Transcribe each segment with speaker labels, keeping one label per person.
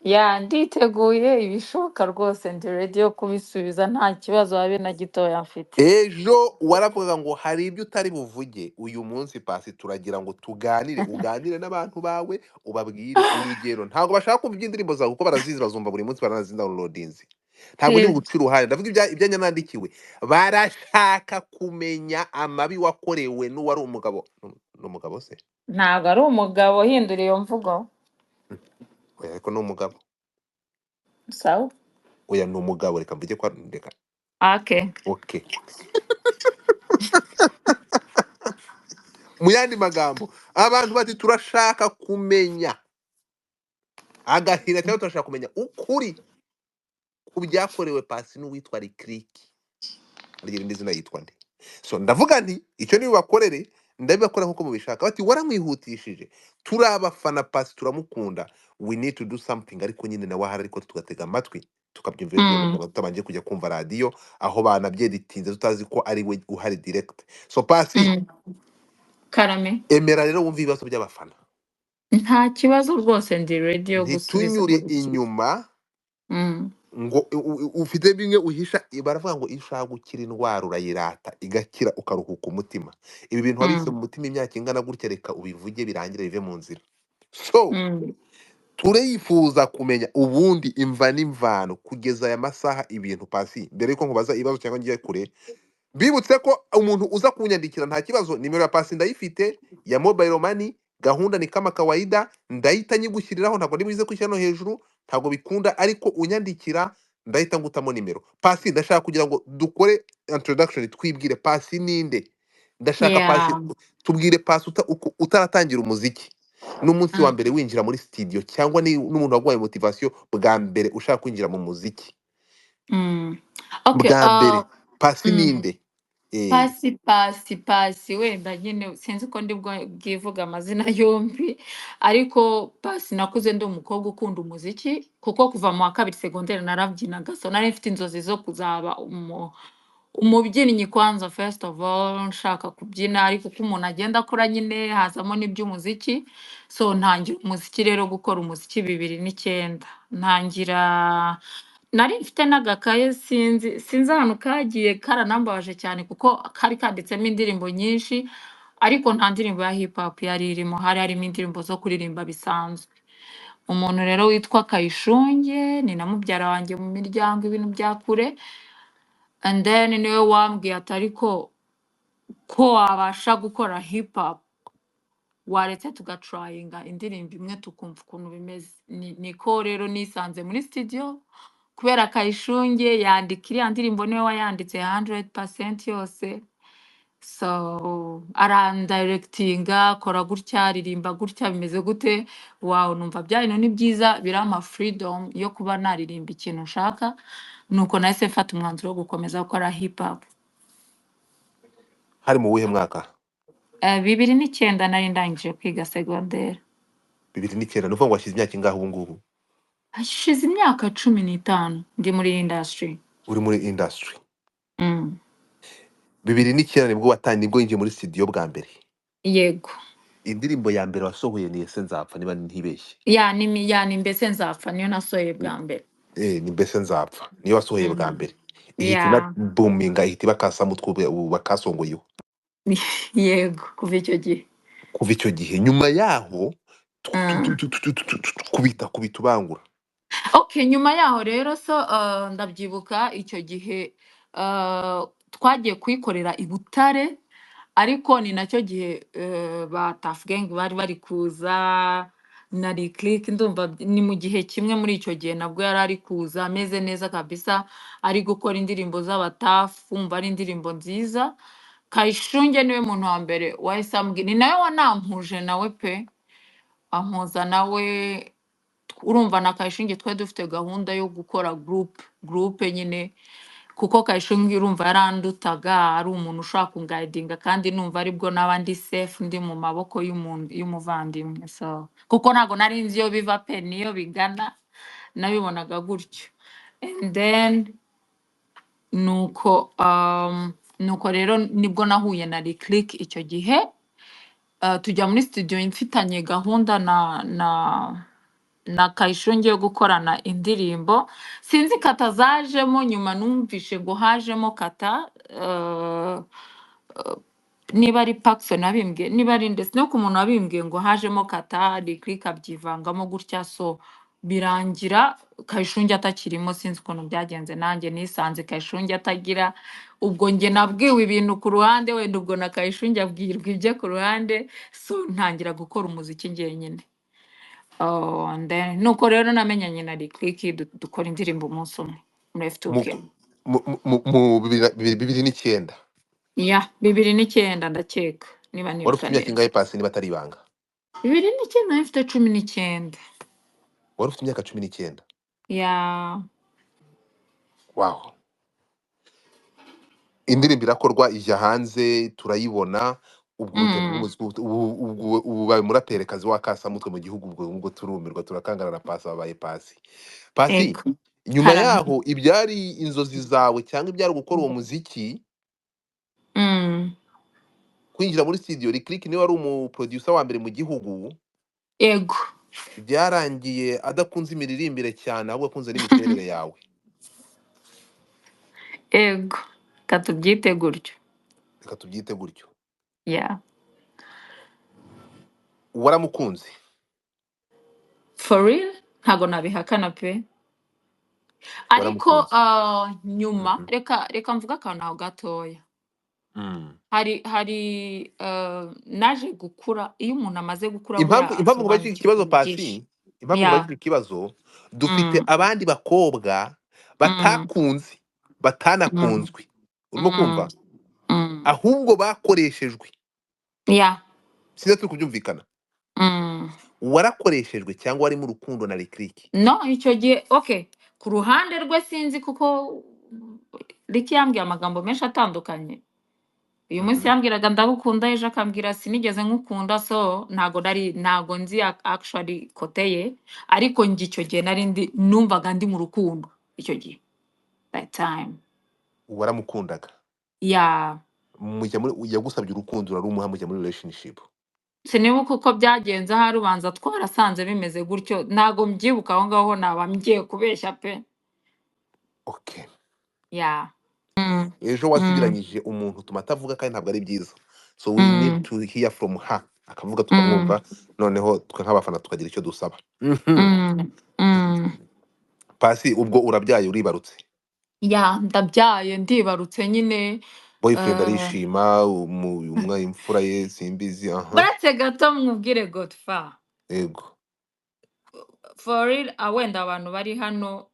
Speaker 1: nditeguye ibishoboka rwose ndi ready yo kubisubiza nta kibazo habe na gitoya mfite.
Speaker 2: ejo waravuga ngo hari ibyo utari buvuge uyu munsi pasi turagira ngo tuganire uganire n'abantu bawe ubabwire urugero ntabwo bashaka kumva iby'indirimbo zawe kuko barazizi bazumva buri munsi baranazindownloadinze ntabwo ndi
Speaker 1: Yego.
Speaker 2: buguca uruhare ndavuga ibyanjye nandikiwe barashaka kumenya amabi wakorewe n'uwari umugabo n'umugabo se
Speaker 1: Ntabwo ari umugabo hindura iyo mvugo.
Speaker 2: oya ariko ni umugabo
Speaker 1: Sawa.
Speaker 2: oya ni umugabo reka mvuge ko reka
Speaker 1: Okay.
Speaker 2: okay mu yandi magambo abantu bati turashaka kumenya agahina cyangwa turashaka kumenya ukuri ku byakorewe pasi n'uwitwa rikiriki agira indi zina yitwa nde so ndavuga nti icyo nibibakorere ndabibakora nk'uko mubishaka bati waramwihutishije turi abafana pasi turamukunda we need to do something ariko nyine nawe ahari ariko tugatega amatwi tukabyumvira
Speaker 1: Mm.
Speaker 2: tutabanje kujya kumva radiyo aho banabyeditinze tutazi ko ari we uhari direct so pasi
Speaker 1: Mm. Karame.
Speaker 2: emera rero wumve ibibazo by'abafana
Speaker 1: Nta kibazo rwose ndi ready yo gusubiza
Speaker 2: ntitunyure
Speaker 1: buri kintu.
Speaker 2: inyuma
Speaker 1: Mm.
Speaker 2: ngo ufite bimwe uhisha baravuga ngo iyo ushaka gukira indwara urayirata igakira ukaruhuka umutima ibi bintu wabitse
Speaker 1: Mm.
Speaker 2: mu mutima imyaka ingana gutya reka ubivuge birangire bive mu nzira so
Speaker 1: Mm.
Speaker 2: turifuza kumenya ubundi imva n'imvano kugeza aya masaha ibintu pasi mbere yuko nkubaza ibibazo cyangwa ngiye kure bibutse ko umuntu uza kunyandikira nta kibazo nimero ya pasi ndayifite ya mobile money gahunda ni kama kawaida ndahita nyigushyiriraho ntabwo ndi buze kwishyira no hejuru ntabwo bikunda ariko unyandikira ndahita ngutamo nimero pasi ndashaka kugira ngo dukore introduction twibwire pasi ninde ndashaka pasi
Speaker 1: Yeah.
Speaker 2: tubwire pasi utaratangira umuziki n'umunsi wa
Speaker 1: Mm.
Speaker 2: mbere winjira muri studio cyangwa n'umuntu waguhaye motivation bwa mbere ushaka kwinjira mu muziki
Speaker 1: Mm. Okay.
Speaker 2: bwa mbere pasi
Speaker 1: Mm.
Speaker 2: ninde eh
Speaker 1: Pasi wenda nyine sinzi ko ndi bwivuga amazina yombi ariko Pasi nakuze ndi umukobwa ukunda umuziki kuko kuva mu wa kabiri segonderi narabyinaga so nari mfite inzozi zo kuzaba umubyinnyi kwanza first of all nshaka kubyina ariko uko umuntu agenda akura nyine hazamo n'iby'umuziki so ntangira umuziki rero gukora umuziki 2009 ntangira nari mfite n'agakaye sinzi ahantu kagiye karanambabaje cyane kuko kari kanditsemo indirimbo nyinshi ariko nta ndirimbo ya hip hop yari irimo hari harimo indirimbo zo kuririmba bisanzwe umuntu rero witwa Kayishunge ni na mubyara wanjye mu miryango ibintu bya kure and then niwe wambwiye ati ariko ko wabasha gukora hip hop waretse tugatrayinga indirimbo imwe tukumva ukuntu bimeze niko rero nisanze muri studio kubera Kayishunge yandika iriya ndirimbo niwe wayanditse 100% yose so arandirectinga kora gutya aririmba gutya bimeze gute wow numva bya bintu ni byiza birampa freedom yo kuba naririmba ikintu nshaka nuko nahise mfata umwanzuro wo gukomeza gukora hip hop
Speaker 2: hari mu wuhe mwaka
Speaker 1: 2009 nari ndangije kwiga segonderi
Speaker 2: 2009 nuvuga ngo washyize imyaka ingahe ubu ngubu
Speaker 1: hashize imyaka 15 ndi muri iyi industry.
Speaker 2: uri muri industry
Speaker 1: Mm.
Speaker 2: 2009 nibwo watangiye nibwo yinjiye muri studio bwa mbere
Speaker 1: Yego.
Speaker 2: indirimbo ya mbere wasohoye ni ese nzapfa niba ntibeshye
Speaker 1: Yani mbese nzapfa niyo nasohoye bwa mbere.
Speaker 2: ni mbese nzapfa niyo wasohoye bwa
Speaker 1: Mm.
Speaker 2: mbere ihita ina
Speaker 1: Yeah.
Speaker 2: boominga ihita ibakasamo utwo bakasongoyeho
Speaker 1: Yego kuva icyo gihe.
Speaker 2: kuva icyo gihe nyuma yaho
Speaker 1: Mm.
Speaker 2: kubita ubangura
Speaker 1: Okay, nyuma yaho rero so ndabyibuka icyo gihe twagiye kuyikorera i Butare ariko ni nacyo gihe ba Tuff Gang bari kuza na Lick ndumva ni mu gihe kimwe muri icyo gihe nabwo yari ari kuza ameze neza kabisa ari gukora indirimbo z'abatafu umva ari indirimbo nziza Kayishunge niwe muntu wa mbere wahise ambwira ni nawe wanampuje nawe pe ampuza nawe urumva na Kayishunge twari dufite gahunda yo gukora groupe nyine kuko Kayishunge urumva yarandutaga ari umuntu ushaka kungayidinga kandi numva aribwo n'abandi safe ndi mu maboko y'umuvandimwe so kuko ntago nari nzi iyo biva pe niyo bigana nabibonaga gutyo and then nuko rero nibwo nahuye na Lick icyo gihe tujya muri studio mfitanye gahunda na Kayishungi yo gukorana indirimbo. Sinzi kata zajemo, nyuma numvishe ngo hajemo kata niba ari Paxson abimbwiye, niba ari ndetse no ku muntu wabimbwiye ngo hajemo kata Lick Lick abyivangamo gutya, so birangira Kayishungi atakirimo. Sinzi ukuntu byagenze, nanjye nisanze Kayishungi atagira, ubwo njye nabwiwe ibintu ku ruhande, wenda ubwo na Kayishungi abwirwa ibye ku ruhande, so ntangira gukora umuziki njyenyine. Nuko rero namenyanye na Lick Lick dukora indirimbo umunsi umwe muri
Speaker 2: mu
Speaker 1: F2K.
Speaker 2: mu bibiri n'icyenda.
Speaker 1: Ya 2009 ndakeka, niba
Speaker 2: Wari
Speaker 1: nibuka
Speaker 2: ufite imyaka
Speaker 1: neza.
Speaker 2: ingahe Pasi niba atari ibanga?
Speaker 1: 2009 nari mfite 19.
Speaker 2: Wari ufite imyaka 19.
Speaker 1: Ya
Speaker 2: Wow. Indirimbo irakorwa ijya hanze turayibona, ubwo urugendo
Speaker 1: mm,
Speaker 2: rw'umuziki ubu baye umuraperikazi w'akasamutwe mu gihugu, ubwo turumirwa turakangarana Pasi wabaye Pasi. Pasi,
Speaker 1: ego
Speaker 2: nyuma
Speaker 1: harana.
Speaker 2: yaho ibyari inzozi zawe cyangwa ibyari gukora uwo muziki,
Speaker 1: Mm,
Speaker 2: kwinjira muri studio, Lick Lick niwe wari umuproducer wa mbere mu gihugu,
Speaker 1: ego
Speaker 2: byarangiye adakunze imiririmbire cyane, ahubwo akunze n'imiterere yawe.
Speaker 1: ego katubyite gutyo.
Speaker 2: Reka tubyite gutyo.
Speaker 1: Ya
Speaker 2: Waramukunze?
Speaker 1: for real ntago nabihakana pe, ariko
Speaker 2: Waramukunze?
Speaker 1: nyuma
Speaker 2: Mhm.
Speaker 1: reka mvuga akantu aho gatoya.
Speaker 2: Mm.
Speaker 1: hari naje gukura, iyo umuntu amaze gukura buriya
Speaker 2: Impamvu nkubajije iki
Speaker 1: asobanukirwa
Speaker 2: kibazo
Speaker 1: ibintu byinshi.
Speaker 2: Pasi, impamvu nkubajije
Speaker 1: Ya
Speaker 2: iki kibazo, dufite
Speaker 1: mm,
Speaker 2: abandi bakobwa
Speaker 1: mm,
Speaker 2: batakunze,
Speaker 1: mm,
Speaker 2: batanakunzwe, urimo
Speaker 1: mm,
Speaker 2: kumva,
Speaker 1: mm.
Speaker 2: ahubwo bakoreshejwe.
Speaker 1: Ya
Speaker 2: Sinzi turi kubyumvikana.
Speaker 1: mm.
Speaker 2: Warakoreshejwe cyangwa wari mu rukundo na Lick Lick?
Speaker 1: No, icyo gihe okay, ku ruhande rwe sinzi kuko Lick yambwiye amagambo menshi atandukanye. Uyu munsi
Speaker 2: Mhm.
Speaker 1: yambwiraga ndagukunda, ejo akambwira sinigeze nkukunda, so ntago nzi actually kote ye, ariko njye icyo gihe numvaga ndi mu rukundo icyo gihe, that time.
Speaker 2: Waramukundaga,
Speaker 1: Ya
Speaker 2: yagusabye urukundo urarumuha, mujya muri relationship.
Speaker 1: sinibuka uko byagenze, ahari ubanza twarasanze bimeze gutyo, ntago mbyibuka aho ngaho, naba ngiye kubeshya pe.
Speaker 2: Okay.
Speaker 1: Ya mm,
Speaker 2: Ejo
Speaker 1: mm,
Speaker 2: wasibiranyije umuntu utuma atavuga kandi ntabwo ari byiza, so we need
Speaker 1: mm,
Speaker 2: to hear from her, akavuga
Speaker 1: mm,
Speaker 2: tukamwumva, noneho twe nk'abafana tukagira icyo dusaba. Mhm.
Speaker 1: mm, mm.
Speaker 2: Pasi, ubwo urabyaye uribarutse,
Speaker 1: Ya ndabyaye ndibarutse nyine.
Speaker 2: boyfriend
Speaker 1: uh,
Speaker 2: arishima, imfura ye simbizi. Aha,
Speaker 1: Baretse gato mwubwire Godfa,
Speaker 2: yego.
Speaker 1: for real, wenda abantu bari hano,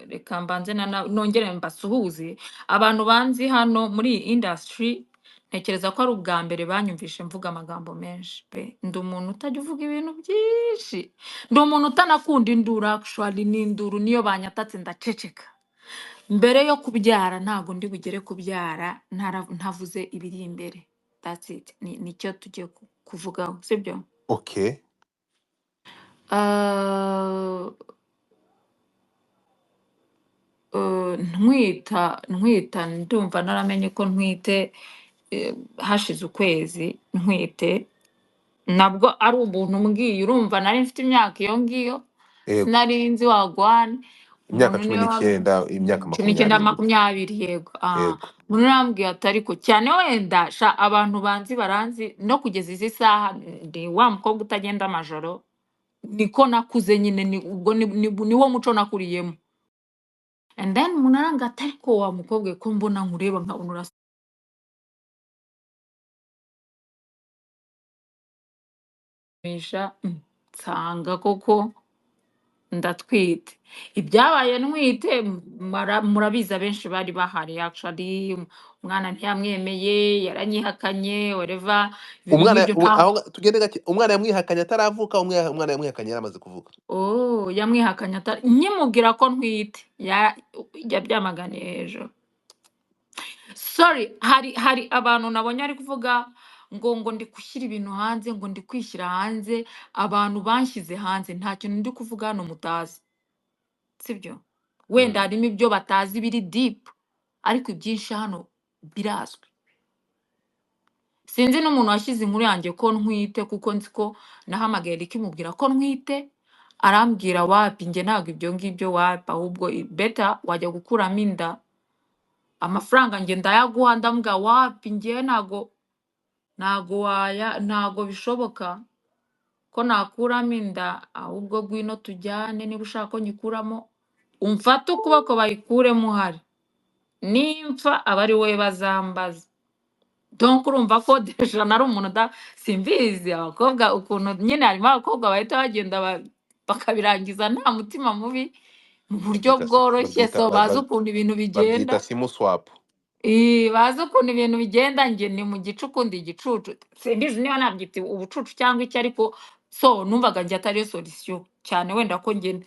Speaker 1: reka mbanze nongere mbasuhuze abantu banzi hano muri iyi industry. Ntekereza ko ari ubwa mbere banyumvishe mvuga amagambo menshi pe. Ndi umuntu utajya uvuga ibintu byinshi, ndi umuntu utanakunda induru, actually n'induru niyo banyatatse ndaceceka. Mbere yo kubyara ntago ndi bugere kubyara ntavuze ibiri imbere. That's it. Nicyo tugiye kuvugaho, sibyo?
Speaker 2: Okay.
Speaker 1: Uh, ntwita ndumva naramenye ko ntwite, hashize ukwezi ntwite. Nabwo ari umuntu umbwiye, urumva nari mfite imyaka iyo ngiyo,
Speaker 2: Yego.
Speaker 1: sinari nzi wagwana.
Speaker 2: Imyaka
Speaker 1: Umuntu
Speaker 2: cumi
Speaker 1: niwe
Speaker 2: n'icyenda imyaka
Speaker 1: 19
Speaker 2: 20 gutyo.
Speaker 1: 20, yego.
Speaker 2: Yego.
Speaker 1: Umuntu arambwiye ati ariko cyane wenda abantu banzi baranzi no kugeza izi saha, ndi wa mukobwa utagenda amajoro, niko nakuze nyine, ubwo niwo muco nakuriyemo. And then umuntu arambwira ati ariko wa mukobwa we, ko mbona nkureba nkabona urasamisha, nsanga koko ndatwite. Ibyabaye ntwite murabizi, abenshi bari bahari actually. Umwana ntiyamwemeye, yaranyihakanye, whatever, ibintu
Speaker 2: Umwana
Speaker 1: nk'ibyo nta.
Speaker 2: aho tugende gake, umwana yamwihakanye ataravuka, umwana yamwihakanye yaramaze kuvuka.
Speaker 1: Yamwihakanye nkimubwira ko ntwite, yabyamaganiye hejuru. Sorry, hari abantu nabonye ari kuvuga ngo ndi gushyira ibintu hanze, ngo ndi kwishyira hanze. Abantu banshyize hanze nta kintu ndi kuvuga hano mutazi, sibyo? Wenda
Speaker 2: Mm.
Speaker 1: harimo ibyo batazi biri deep, ariko ibyinshi hano birazwi. Sinzi n'umuntu washyize inkuru yanjye ko ntwite, kuko nzi ko nahamagaye Lick mubwira ko ntwite, arambwira wapi njye ntabwo ibyo ngibyo wapi ahubwo beta wajya gukuramo inda amafaranga njye ndayaguha ndambwira wapi njye ntago bishoboka ko nakuramo inda ahubwo ngwino tujyane niba ushaka ko nyikuramo umfate ukuboko bayikuremo uhari nimpfa aba ari wowe bazambaza donc urumva ko deja nari umuntu simbizi abakobwa ukuntu nyine harimo abakobwa bahita bagenda bakabirangiza nta mutima mubi mu buryo bworoshye so bazi ukuntu ibintu bigenda
Speaker 2: babyita simu swap.
Speaker 1: bazi ukuntu ibintu bigenda njye ni mu gicu ukundi igicucu simbizi niba nabyita ubucucu cyangwa iki ariko so numvaga njye atariyo solution cyane wenda ko njye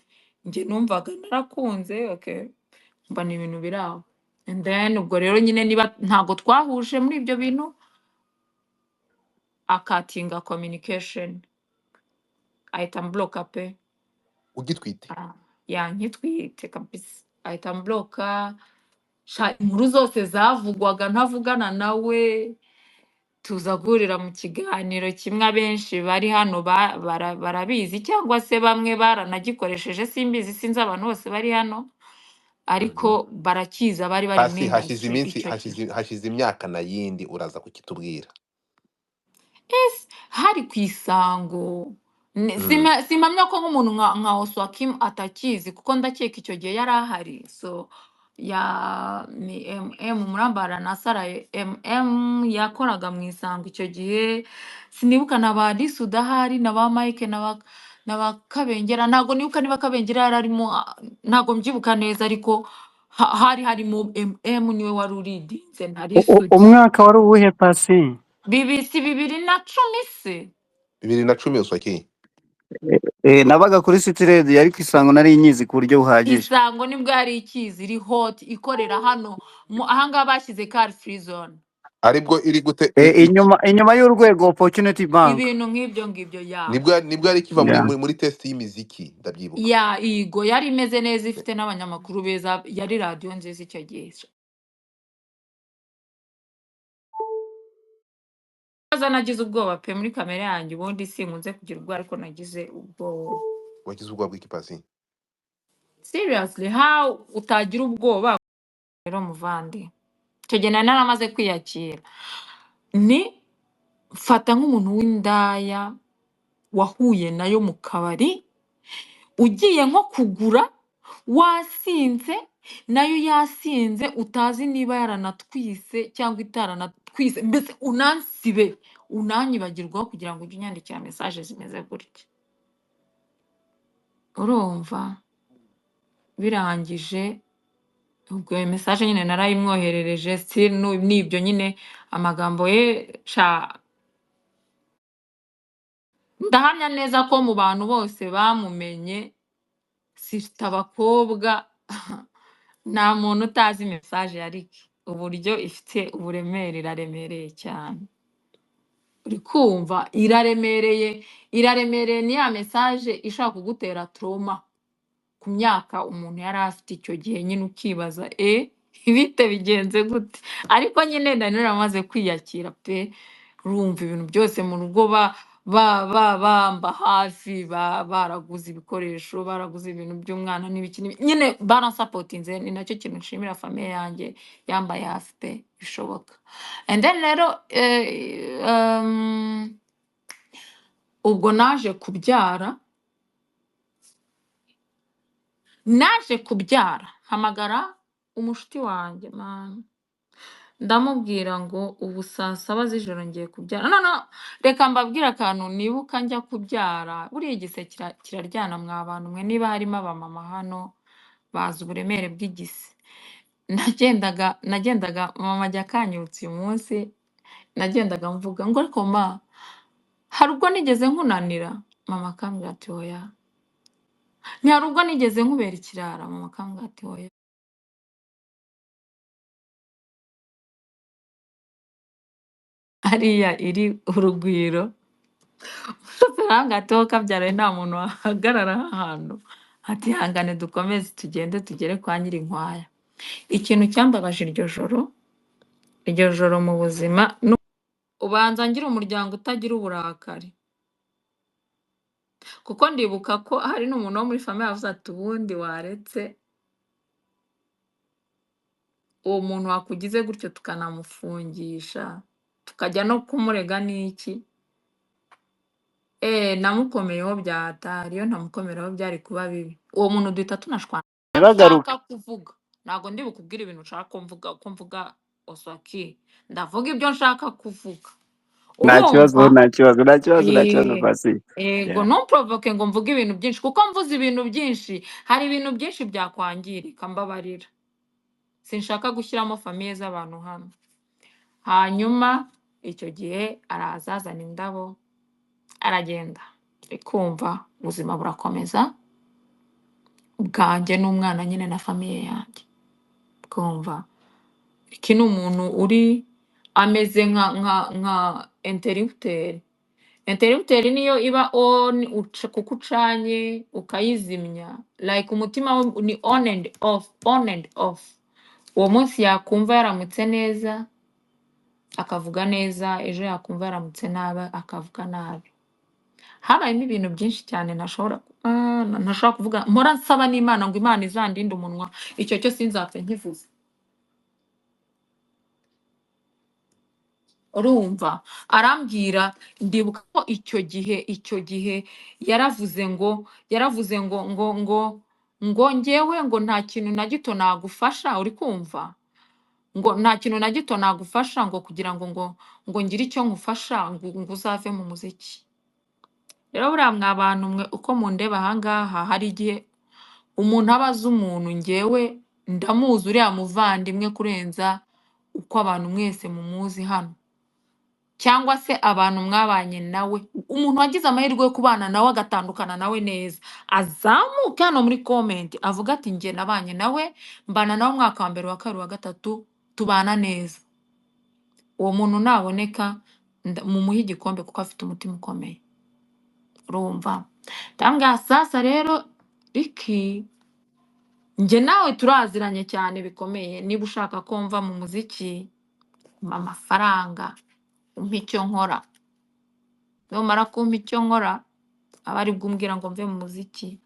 Speaker 1: numvaga narakunze okay mba ni ibintu biri aho and then ubwo rero nyine niba ntago twahuje muri ibyo bintu akatinga communication ahita mbloka pe
Speaker 2: ugitwite
Speaker 1: nkitwite kabisa ahita mbloka inkuru zose zavugwaga ntavugana nawe tuza guhurira mu kiganiro kimwe abenshi bari hano barabizi cyangwa se bamwe baranagikoresheje simbizi sinzi abantu bose bari hano ariko barakiza bari bari muri industry
Speaker 2: hashize imyaka na yindi uraza kukitubwira
Speaker 1: hari ku isango simpamya ko nk'umuntu nka Oswakim atakizi kuko ndakeka icyo gihe yari ahari so ni Murambara na Saraye yakoraga mu isango icyo gihe sinibuka na ba Lisa udahari na ba Mike na ba Kabengera ntabwo nibuka niba Kabengera yari arimo ntabwo mbyibuka neza ariko hari harimo niwe wari uridinze na Lisa
Speaker 3: umwaka wari uwuhe Pasi?
Speaker 1: BBC 2010 se
Speaker 2: 2010 Oswakim
Speaker 3: nabaga kuri City Radio ariko isango nari inyizi ku buryo buhagije.
Speaker 1: Isango nibwo yari ikizi iri hot ikorera hano ahangaha bashyize car free zone
Speaker 2: aribwo iri gute
Speaker 3: inyuma y'urwego Opportunity Bank
Speaker 1: ibintu nk'ibyo ngibyo
Speaker 2: nibwo yari kiva muri test y'imiziki ndabyibuka
Speaker 1: igo yari imeze neza ifite n'abanyamakuru beza yari radio nziza icyo gihe nagize ubwoba pe muri kamera yanjye ubundi sinkunze kugira ubwoba ariko nagize ubwoba.
Speaker 2: wagize ubwoba bw'iki Pasi?
Speaker 1: Seriously how utagira ubwoba rero muvandi icyo gihe nari naramaze kwiyakira ni fata nk'umuntu w'indaya wahuye nayo mu kabari ugiye nko kugura wasinze nayo yasinze utazi niba yaranatwise cyangwa itaranatwise mbese unansibe unanyibagirwaho kugira ngo ujye unyandikira message zimeze gutya urumva birangije ubwo message nyine narayimwoherereje still n'ibyo nyine amagambo ye ndahamya neza ko mu bantu bose bamumenye sifite abakobwa nta muntu utazi message ya Ricky uburyo ifite uburemere iraremereye cyane uri kumva iraremereye ni ya message ishaka kugutera trauma ku myaka umuntu yari afite icyo gihe nyine ukibaza ibite bigenze gute ariko nyine naramaze kwiyakira pe urumva ibintu byose mu rugo bamba hafi baraguze ibikoresho baraguze ibintu by'umwana n'ibiki nyine baransapotinze ni nacyo kintu nshimira famille yanjye yambaye hafi pe bishoboka and then rero ubwo naje kubyara hamagara umushuti wanjye ndamubwira ngo ubu saa 7 z'ijoro ngiye kubyara no reka mbabwira akantu nibuka njya kubyara buriya igise kiraryana mwa bantu mwe niba harimo abamama hano bazi uburemere bw'igise nagendaga mama ajya akanyutse uyu munsi nagendaga mvuga ngo ariko hari ubwo nigeze nkunanira mama akambwira ati oya ntihari ubwo nigeze nkubera ikirara mama akambwira ati oya hariya iri urugwiro ati wowe kabyaraye nta muntu wahagarara ahantu ati hangane dukomeze tugende tugere kwa Nyirinkwaya ikintu cyambabaje iryo joro mu buzima ubanza ngira umuryango utagira uburakari kuko ndibuka ko hari n'umuntu wo muri famiye yavuze ati ubundi waretse uwo muntu wakugize gutyo tukanamufungisha tukajya no kumurega n'iki namukomeyeho byatari iyo ntamukomeraho byari kuba bibi uwo muntu duhita tunashwana
Speaker 3: ntibagaruke.
Speaker 1: nshaka kuvuga ntabwo ndi bukubwire ibintu nshaka ko mvuga oswaki ndavuga ibyo nshaka kuvuga
Speaker 3: Nta kibazo,
Speaker 1: urumva
Speaker 3: nta kibazo, nta kibazo, nta kibazo
Speaker 1: Eh,
Speaker 3: Pasi.
Speaker 1: ego
Speaker 3: Yeah.
Speaker 1: ntumprovoke ngo mvuge ibintu byinshi kuko mvuze ibintu byinshi hari ibintu byinshi byakwangirika mbabarira sinshaka gushyiramo famiye z'abantu hano hanyuma icyo gihe araza azana indabo aragenda kumva ubuzima burakomeza bwanjye n'umwana nyine na famiye yanjye kumva iki ni umuntu uri ameze nka interrupteur. Interrupteur niyo iba on kuko ucanye ukayizimya like umutima we ni on and off, on and off. Uwo munsi yakumva yaramutse neza akavuga neza, ejo yakumva yaramutse nabi akavuga nabi. Habayemo ibintu byinshi cyane ntashobora kuvuga, mpora nsaba n'Imana ngo Imana izandinde umunwa, icyo cyo sinzapfe nkivuze. Urumva arambwira ndibuka ko icyo gihe yaravuze ngo njyewe ngo nta kintu na gito nagufasha, uri kumva ngo nta kintu na gito nagufasha ngo kugira ngo ngire icyo ngufasha ngo uzave mu muziki. Rero buriya mwa bantu mwe uko mundeba ahangaha hari igihe umuntu aba azi umuntu njyewe ndamuzi uriya muvandimwe kurenza uko abantu mwese mumuzi hano, cyangwa se abantu mwabanye nawe, umuntu wagize amahirwe yo kubana nawe agatandukana nawe neza azamuke hano muri comment avuga ati njye nabanye nawe mbana nawe umwaka wa mbere wa kabiri wa gatatu tubana neza. Uwo muntu naboneka mumuhe igikombe kuko afite umutima ukomeye. Urumva ndambwira sasa rero Ricky njye nawe turaziranye cyane bikomeye, niba ushaka ko mva mu muziki mpa amafaranga umpa icyo nkora, numara kumpa icyo nkora aba ari bwo umbwira ngo mve mu muziki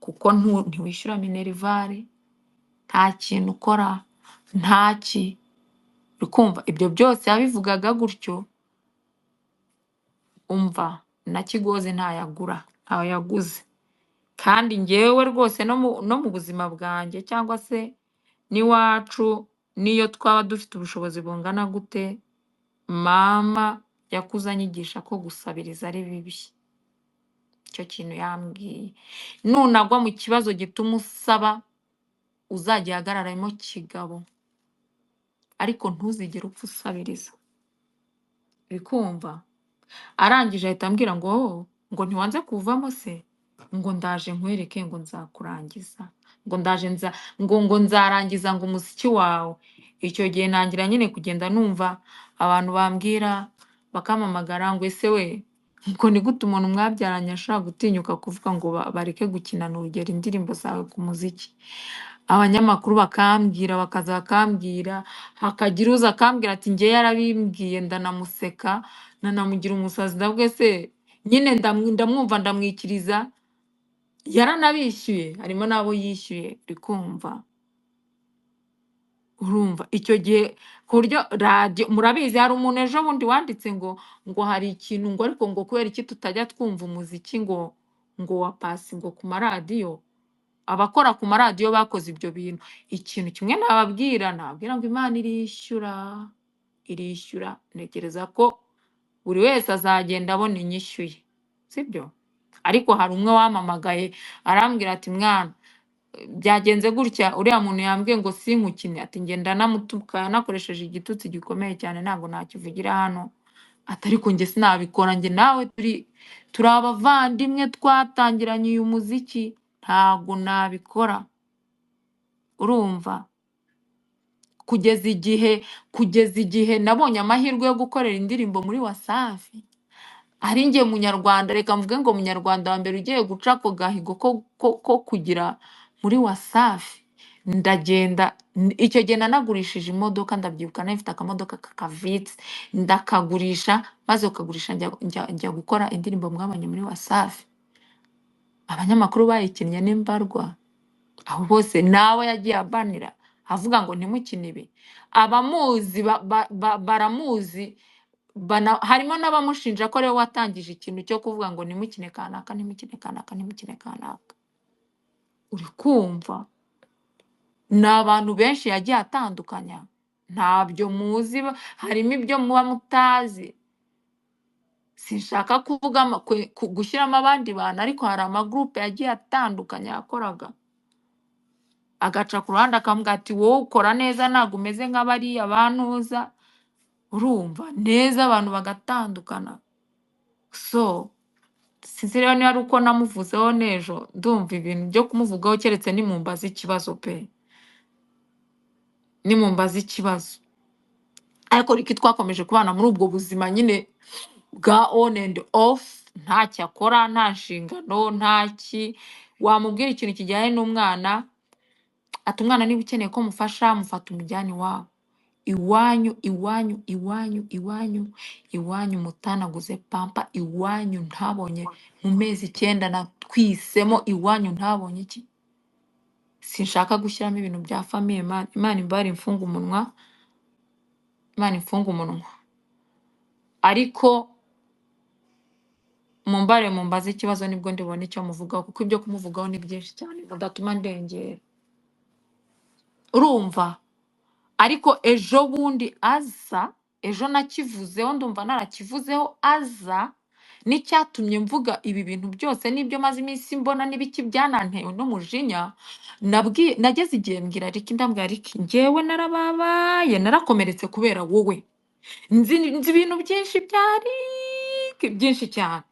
Speaker 1: kuko ntiwishyura minerivare, nta kintu ukora, ntaki. Urikumva ibyo byose yabivugaga gutyo, umva na Kigozi ntayagura, ntawe yaguze. Kandi njyewe rwose no mu buzima bwanjye cyangwa se n'iwacu niyo twaba dufite ubushobozi bungana gute, mama yakuze anyigisha ko gusabiriza ari bibi. Icyo kintu yambwiye, nunagwa mu kibazo gituma usaba uzajya uhagararamo kigabo, ariko ntuzigere upfa usabiriza. Urikumva arangije ahita ambwira ngo ntiwanze kuvamo se, ngo ndaje nkwereke ngo nzakurangiza, ngo ndaje ngo nzarangiza ngo umuziki wawe. Icyo gihe ntangira nyine kugenda numva abantu bambwira bakampamagara ngo ese we ngo ni gute umuntu mwabyaranye ashobora gutinyuka kuvuga ngo bareke gukinana urugero indirimbo zawe ku muziki. Abanyamakuru bakambwira bakaza bakambwira, hakagira uza akambwira ati njye yarabimbwiye, ndanamuseka nanamugira umusazi, ndabwe se nyine ndamwumva ndamwikiriza, yaranabishyuye harimo n'abo yishyuye. Urikumva urumva icyo gihe ku buryo radiyo murabizi, hari umuntu ejo bundi wanditse ngo hari ikintu ngo ariko ngo kubera iki tutajya twumva umuziki ngo wa Pasi ngo ku maradiyo, abakora ku maradiyo bakoze ibyo bintu. Ikintu kimwe nababwira ngo Imana irishyura, ntekereza ko buri wese azagenda abona inyishyuye, sibyo? Ariko hari umwe wampamagaye arambwira ati mwana byagenze gutya, uriya muntu yambwiye ngo sinkukine, ati ngenda namutuka yanakoresheje igitutsi gikomeye cyane ntabwo nakivugira hano, ati ariko njye sinabikora, njye nawe turi abavandimwe twatangiranye uyu muziki, ntabwo nabikora. Urumva kugeza igihe nabonye amahirwe yo gukorera indirimbo muri Wasafi, ari njye munyarwanda, reka mvuge ngo munyarwanda wa mbere ugiye guca ako gahigo ko kugira muri Wasafi. Ndagenda icyo gihe nanagurishije imodoka, ndabyibuka nari mfite akamodoka kakavitse ndakagurisha, maze ukagurisha njya gukora indirimbo mwabonye muri Wasafi. abanyamakuru bayikinnye n'imbarwa, aho bose nawe yagiye abanira avuga ngo ntimukine ibi. Abamuzi baramuzi, harimo n'abamushinja ko ariwe watangije ikintu cyo kuvuga ngo ntimukine kanaka, ntimukine kanaka, ntimukine kanaka. Uri kumva? Ni abantu benshi yagiye atandukanya, ntabyo muzi, harimo ibyo muba mutazi. Sinshaka kuvuga gushyiramo abandi bantu, ariko hari amagurupe yagiye atandukanye yakoraga, agaca ku ruhande akamubwira ati wowe ukora neza ntabwo umeze nk'abariya bantuza. Urumva neza, abantu bagatandukana. So sinzi rero niba ari uko namuvuzeho n'ejo, ndumva ibintu byo kumuvugaho keretse nimumbaza ikibazo pe, nimumbaza ikibazo. Ariko Ricky twakomeje kubana muri ubwo buzima nyine bwa on and off, ntacyo akora, nta nshingano, ntaki. Wamubwira ikintu kijyanye n'umwana, ati umwana niba ukeneye ko mufasha mufata umujyane iwabo. Iwanyu, iwanyu, iwanyu, iwanyu, iwanyu mutanaguze pampa, iwanyu ntabonye mu mezi 9 natwisemo, iwanyu ntabonye iki. Sinshaka gushyiramo ibintu bya famiye, Imana imbare imfunga umunwa, Imana imfunga umunwa. Ariko mumbaze ikibazo nibwo ndibona icyo muvugaho, kuko ibyo kumuvugaho ni byinshi cyane mudatuma ndengera. Urumva? Ariko ejo bundi aza, ejo nakivuzeho, ndumva narakivuzeho aza, n'icyatumye mvuga ibi bintu byose n'ibyo maze iminsi mbona n'ibiki byanantewe n'umujinya. Nageze igihe mbwira Ricky, ndambwira Ricky, njyewe narababaye, narakomeretse kubera wowe. Nzi ibintu byinshi bya Ricky, byinshi cyane.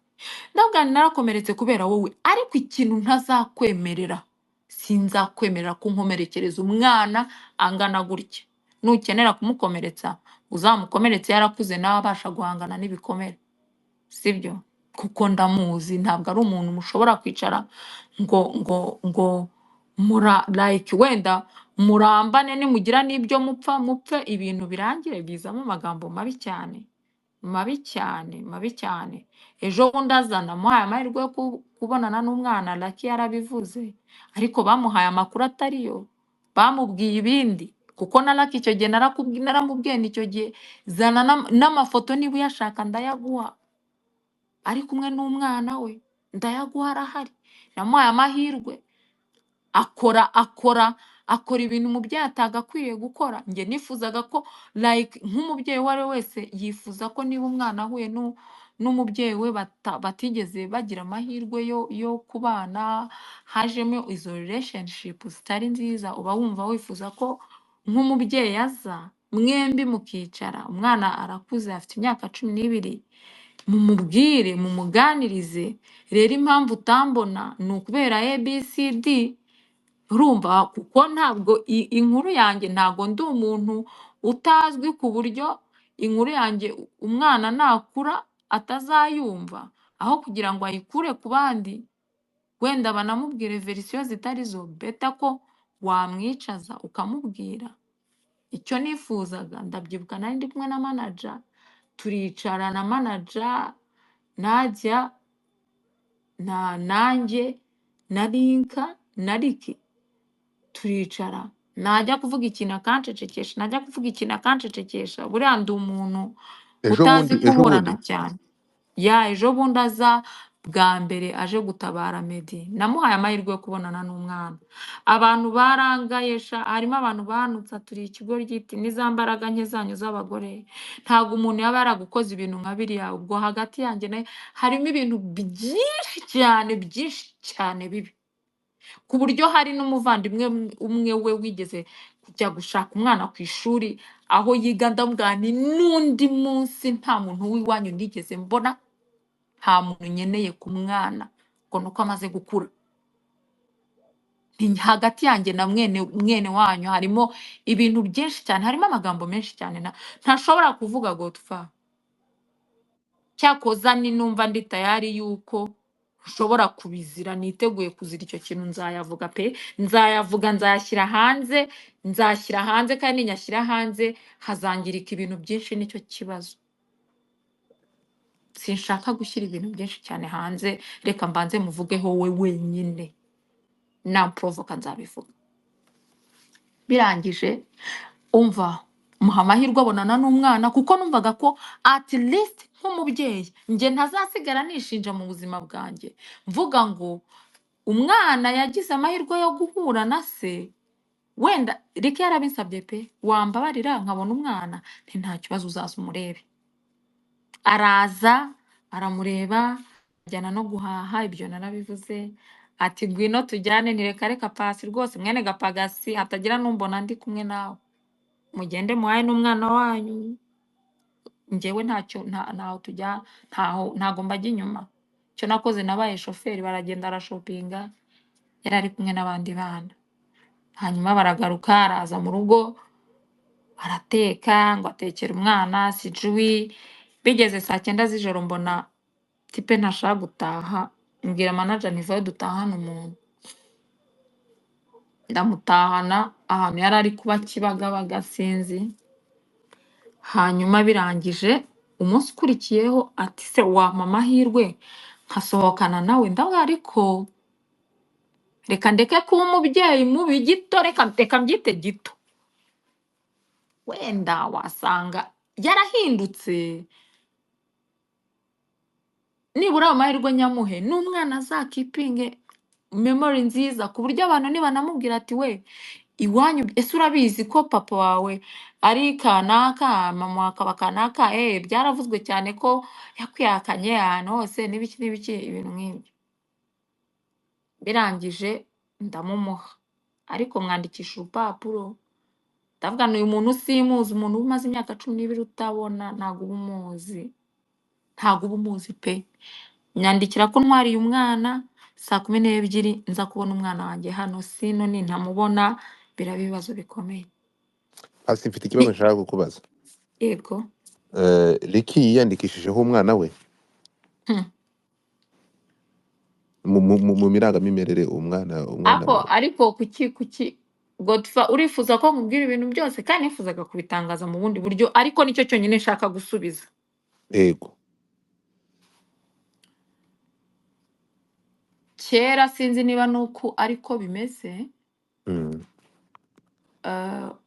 Speaker 1: Ndabwira narakomeretse kubera wowe, ariko ikintu ntazakwemerera, sinzakwemerera kunkomerekereza umwana angana gutya. Nukenera kumukomeretsa, uzamukomeretse yarakuze nawe abasha guhangana n'ibikomere. Sibyo? Kuko ndamuzi, ntabwo ari umuntu mushobora kwicara ngo like wenda murambane, nimugira n'ibyo mupfe ibintu birangire bizamo amagambo mabi cyane, mabi cyane, mabi cyane. Ejo bundi azana, muhaye amahirwe yo kubonana n'umwana, Lucky yarabivuze, ariko bamuhaye amakuru atariyo, bamubwiye ibindi. Kuko na Lucky icyo gihe naramubwiye n'icyo gihe zana n'amafoto niba uyashaka ndayaguha, ari kumwe n'umwana we, ndayaguha arahari. Namuhaye amahirwe, akora ibintu umubyeyi atagakwiriye gukora. Njye nifuzaga ko like nk'umubyeyi uwo ari we wese yifuza ko niba umwana ahuye n'umubyeyi we batigeze bagira amahirwe yo kubana, hajemo izo relationship zitari nziza, uba wumva wifuza ko nk'umubyeyi aza mwembi mukicara. Umwana arakuze, afite imyaka 12, mumubwire, mumuganirize, rero impamvu utambona ni ukubera ABCD. Urumva? Kuko ntabwo inkuru yanjye, ntabwo ndi umuntu utazwi ku buryo inkuru yanjye umwana nakura atazayumva, aho kugira ngo ayikure ku bandi wenda banamubwire verisiyo zitari zo, beta ko wamwicaza ukamubwira. Icyo nifuzaga, ndabyibuka nari ndi kumwe na manager, turicara na manager, Nadia, nanjye, na Linka, na Ricky, turicara. Najya kuvuga ikintu akancecekesha, najya kuvuga ikintu akancecekesha. Buriya ndi umuntu utazi kuburana cyane. Ejo bundi aza bwa mbere aje gutabara Meddy, namuhaye amahirwe yo kubonana n'umwana. Abantu barangayesha, harimo abantu banutsa, turi ikigo ryiti n'iza mbaraga nke zanyu z'abagore. Ntabwo umuntu yaba yaragukoze ibintu nka biriya. Ubwo hagati yanjye nawe harimo ibintu byinshi cyane bibi, ku buryo hari n'umuvandimwe umwe we wigeze kujya gushaka umwana ku ishuri aho yiga, ndamubwira nti n'undi munsi nta muntu w'iwanyu nigeze mbona, nta muntu nkeneye ku mwana ngo nuko amaze gukura. Hagati yanjye na mwene wanyu harimo ibintu byinshi cyane, harimo amagambo menshi cyane ntashobora kuvuga Godfa. Cyakoza ni numva ndi tayari yuko nshobora kubizira, niteguye kuzira icyo kintu, nzayavuga pe, nzayavuga, nzashyira hanze, kandi nyashyira hanze hazangirika ibintu byinshi, nicyo kibazo. sinshaka gushyira ibintu byinshi cyane hanze, reka mbanze muvugeho we wenyine, namprovoka nzabivuga. Birangije umva muha amahirwe abonana n'umwana, kuko numvaga ko at least nk'umubyeyi njye ntazasigara nishinja mu buzima bwanjye mvuga ngo umwana yagize amahirwe yo guhura na se, wenda Rick yarabinsabye pe, wambabarira nkabona umwana, nti nta kibazo uzaza umurebe. Araza aramureba, ajyana no guhaha, ibyo narabivuze. Ati ngwino tujyane, ntireka reka Pasi rwose mwene Gapagasi hatagira numbona ndi kumwe nawe, mugende muhaye n'umwana wanyu, njyewe ntaho tujya, ntago mbajya inyuma. Icyo nakoze nabaye shoferi, baragenda arashopinga, yari ari kumwe n'abandi bana. Hanyuma baragaruka, araza mu rugo arateka ngo atekere umwana sijui. Bigeze saa 9 z'ijoro mbona tipe ntashaka gutaha, mbwira manager ntivayo dutahana umuntu. Ndamutahana ahantu yari ari kuba Kibagabaga sinzi. Hanyuma birangije umunsi ukurikiyeho ati se wampa amahirwe nkasohokana nawe, ndavuga ariko reka ndeke kuba umubyeyi mubi gito, reka mbyite gito, wenda wasanga yarahindutse, nibura ayo mahirwe nyamuhe n'umwana azakipinge memory nziza, ku buryo abantu nibanamubwira ati we iwanyu ese urabizi ko papa wawe ari kanaka, mama wawe akaba kanaka, byaravuzwe cyane ko yakwihakanye ahantu hose n'ibiki n'ibiki, ibintu nk'ibyo. Birangije ndamumuha, ariko mwandikisha urupapuro, ndavuga uyu muntu simuzi, umuntu umaze imyaka 12 utabona, ntago uba umuzi, ntago uba umuzi pe. Nyandikira ko ntwariye umwana saa 12 nza kubona umwana wanjye hano, sino nintamubona biraba ibibazo bikomeye.
Speaker 2: Pasi mfite ikibazo nshaka kukubaza.
Speaker 1: Yego.
Speaker 2: Ricky yiyandikishijeho umwana we
Speaker 1: Hmm.
Speaker 2: mu mirangamimerere umwana we.
Speaker 1: Ariko kuki Godfa urifuza ko nkubwira ibintu byose, kandi nifuzaga kubitangaza mu bundi buryo, ariko nicyo cyonyine nshaka gusubiza.
Speaker 2: Yego.
Speaker 1: Kera sinzi niba nuko ariko bimeze,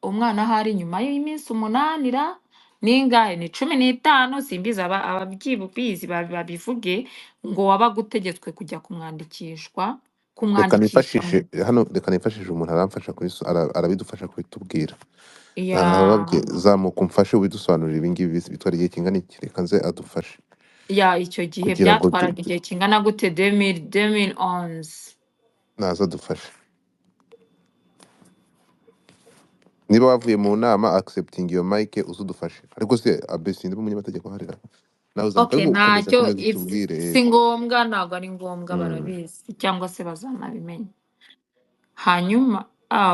Speaker 1: umwana ahari nyuma y'iminsi 8 ningahe, ni 15, simbizi ababyibubizi babivuge, ngo wabaga utegetswe kujya kumwandikishwa,
Speaker 2: Reka
Speaker 1: kumwandikisha
Speaker 2: nifashishe hano, reka nifashishe umuntu aramfasha arabidufasha kubitubwira.
Speaker 1: ya
Speaker 2: Zamuka umfashe ubidusobanurira ibi ngibi bitwara igihe kingana iki, reka nze adufashe
Speaker 1: icyo gihe
Speaker 2: kugira ngo
Speaker 1: byatwaraga igihe kingana gute? 2011.
Speaker 2: naza adufashe. Niba wavuye mu nama accepting iyo mic uzudufashe, ariko se abesi ndi umunyamategeko harira nawe
Speaker 1: Okay, ntacyo
Speaker 2: tubwire.
Speaker 1: si ngombwa, ntabwo ari ngombwa,
Speaker 2: Mm.
Speaker 1: barabizi cyangwa se bazanabimenya. Hanyuma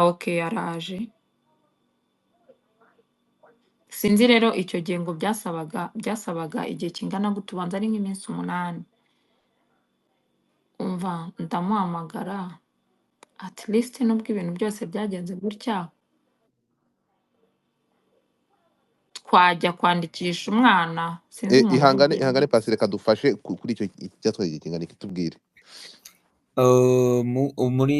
Speaker 1: okay, araje. Sinzi rero icyo gihe ngo byasabaga igihe kingana gute, ubanza ari nk'iminsi 8. Umva ndamuhamagara, at least nubwo ibintu byose byagenze gutya, twajya kwandikisha umwana, sinzi umuntu
Speaker 2: Ihangane
Speaker 1: ubigenza.
Speaker 2: Pasi, reka dufashe kuri icyo cyatwaye igihe kingana iki, tubwire.
Speaker 4: muri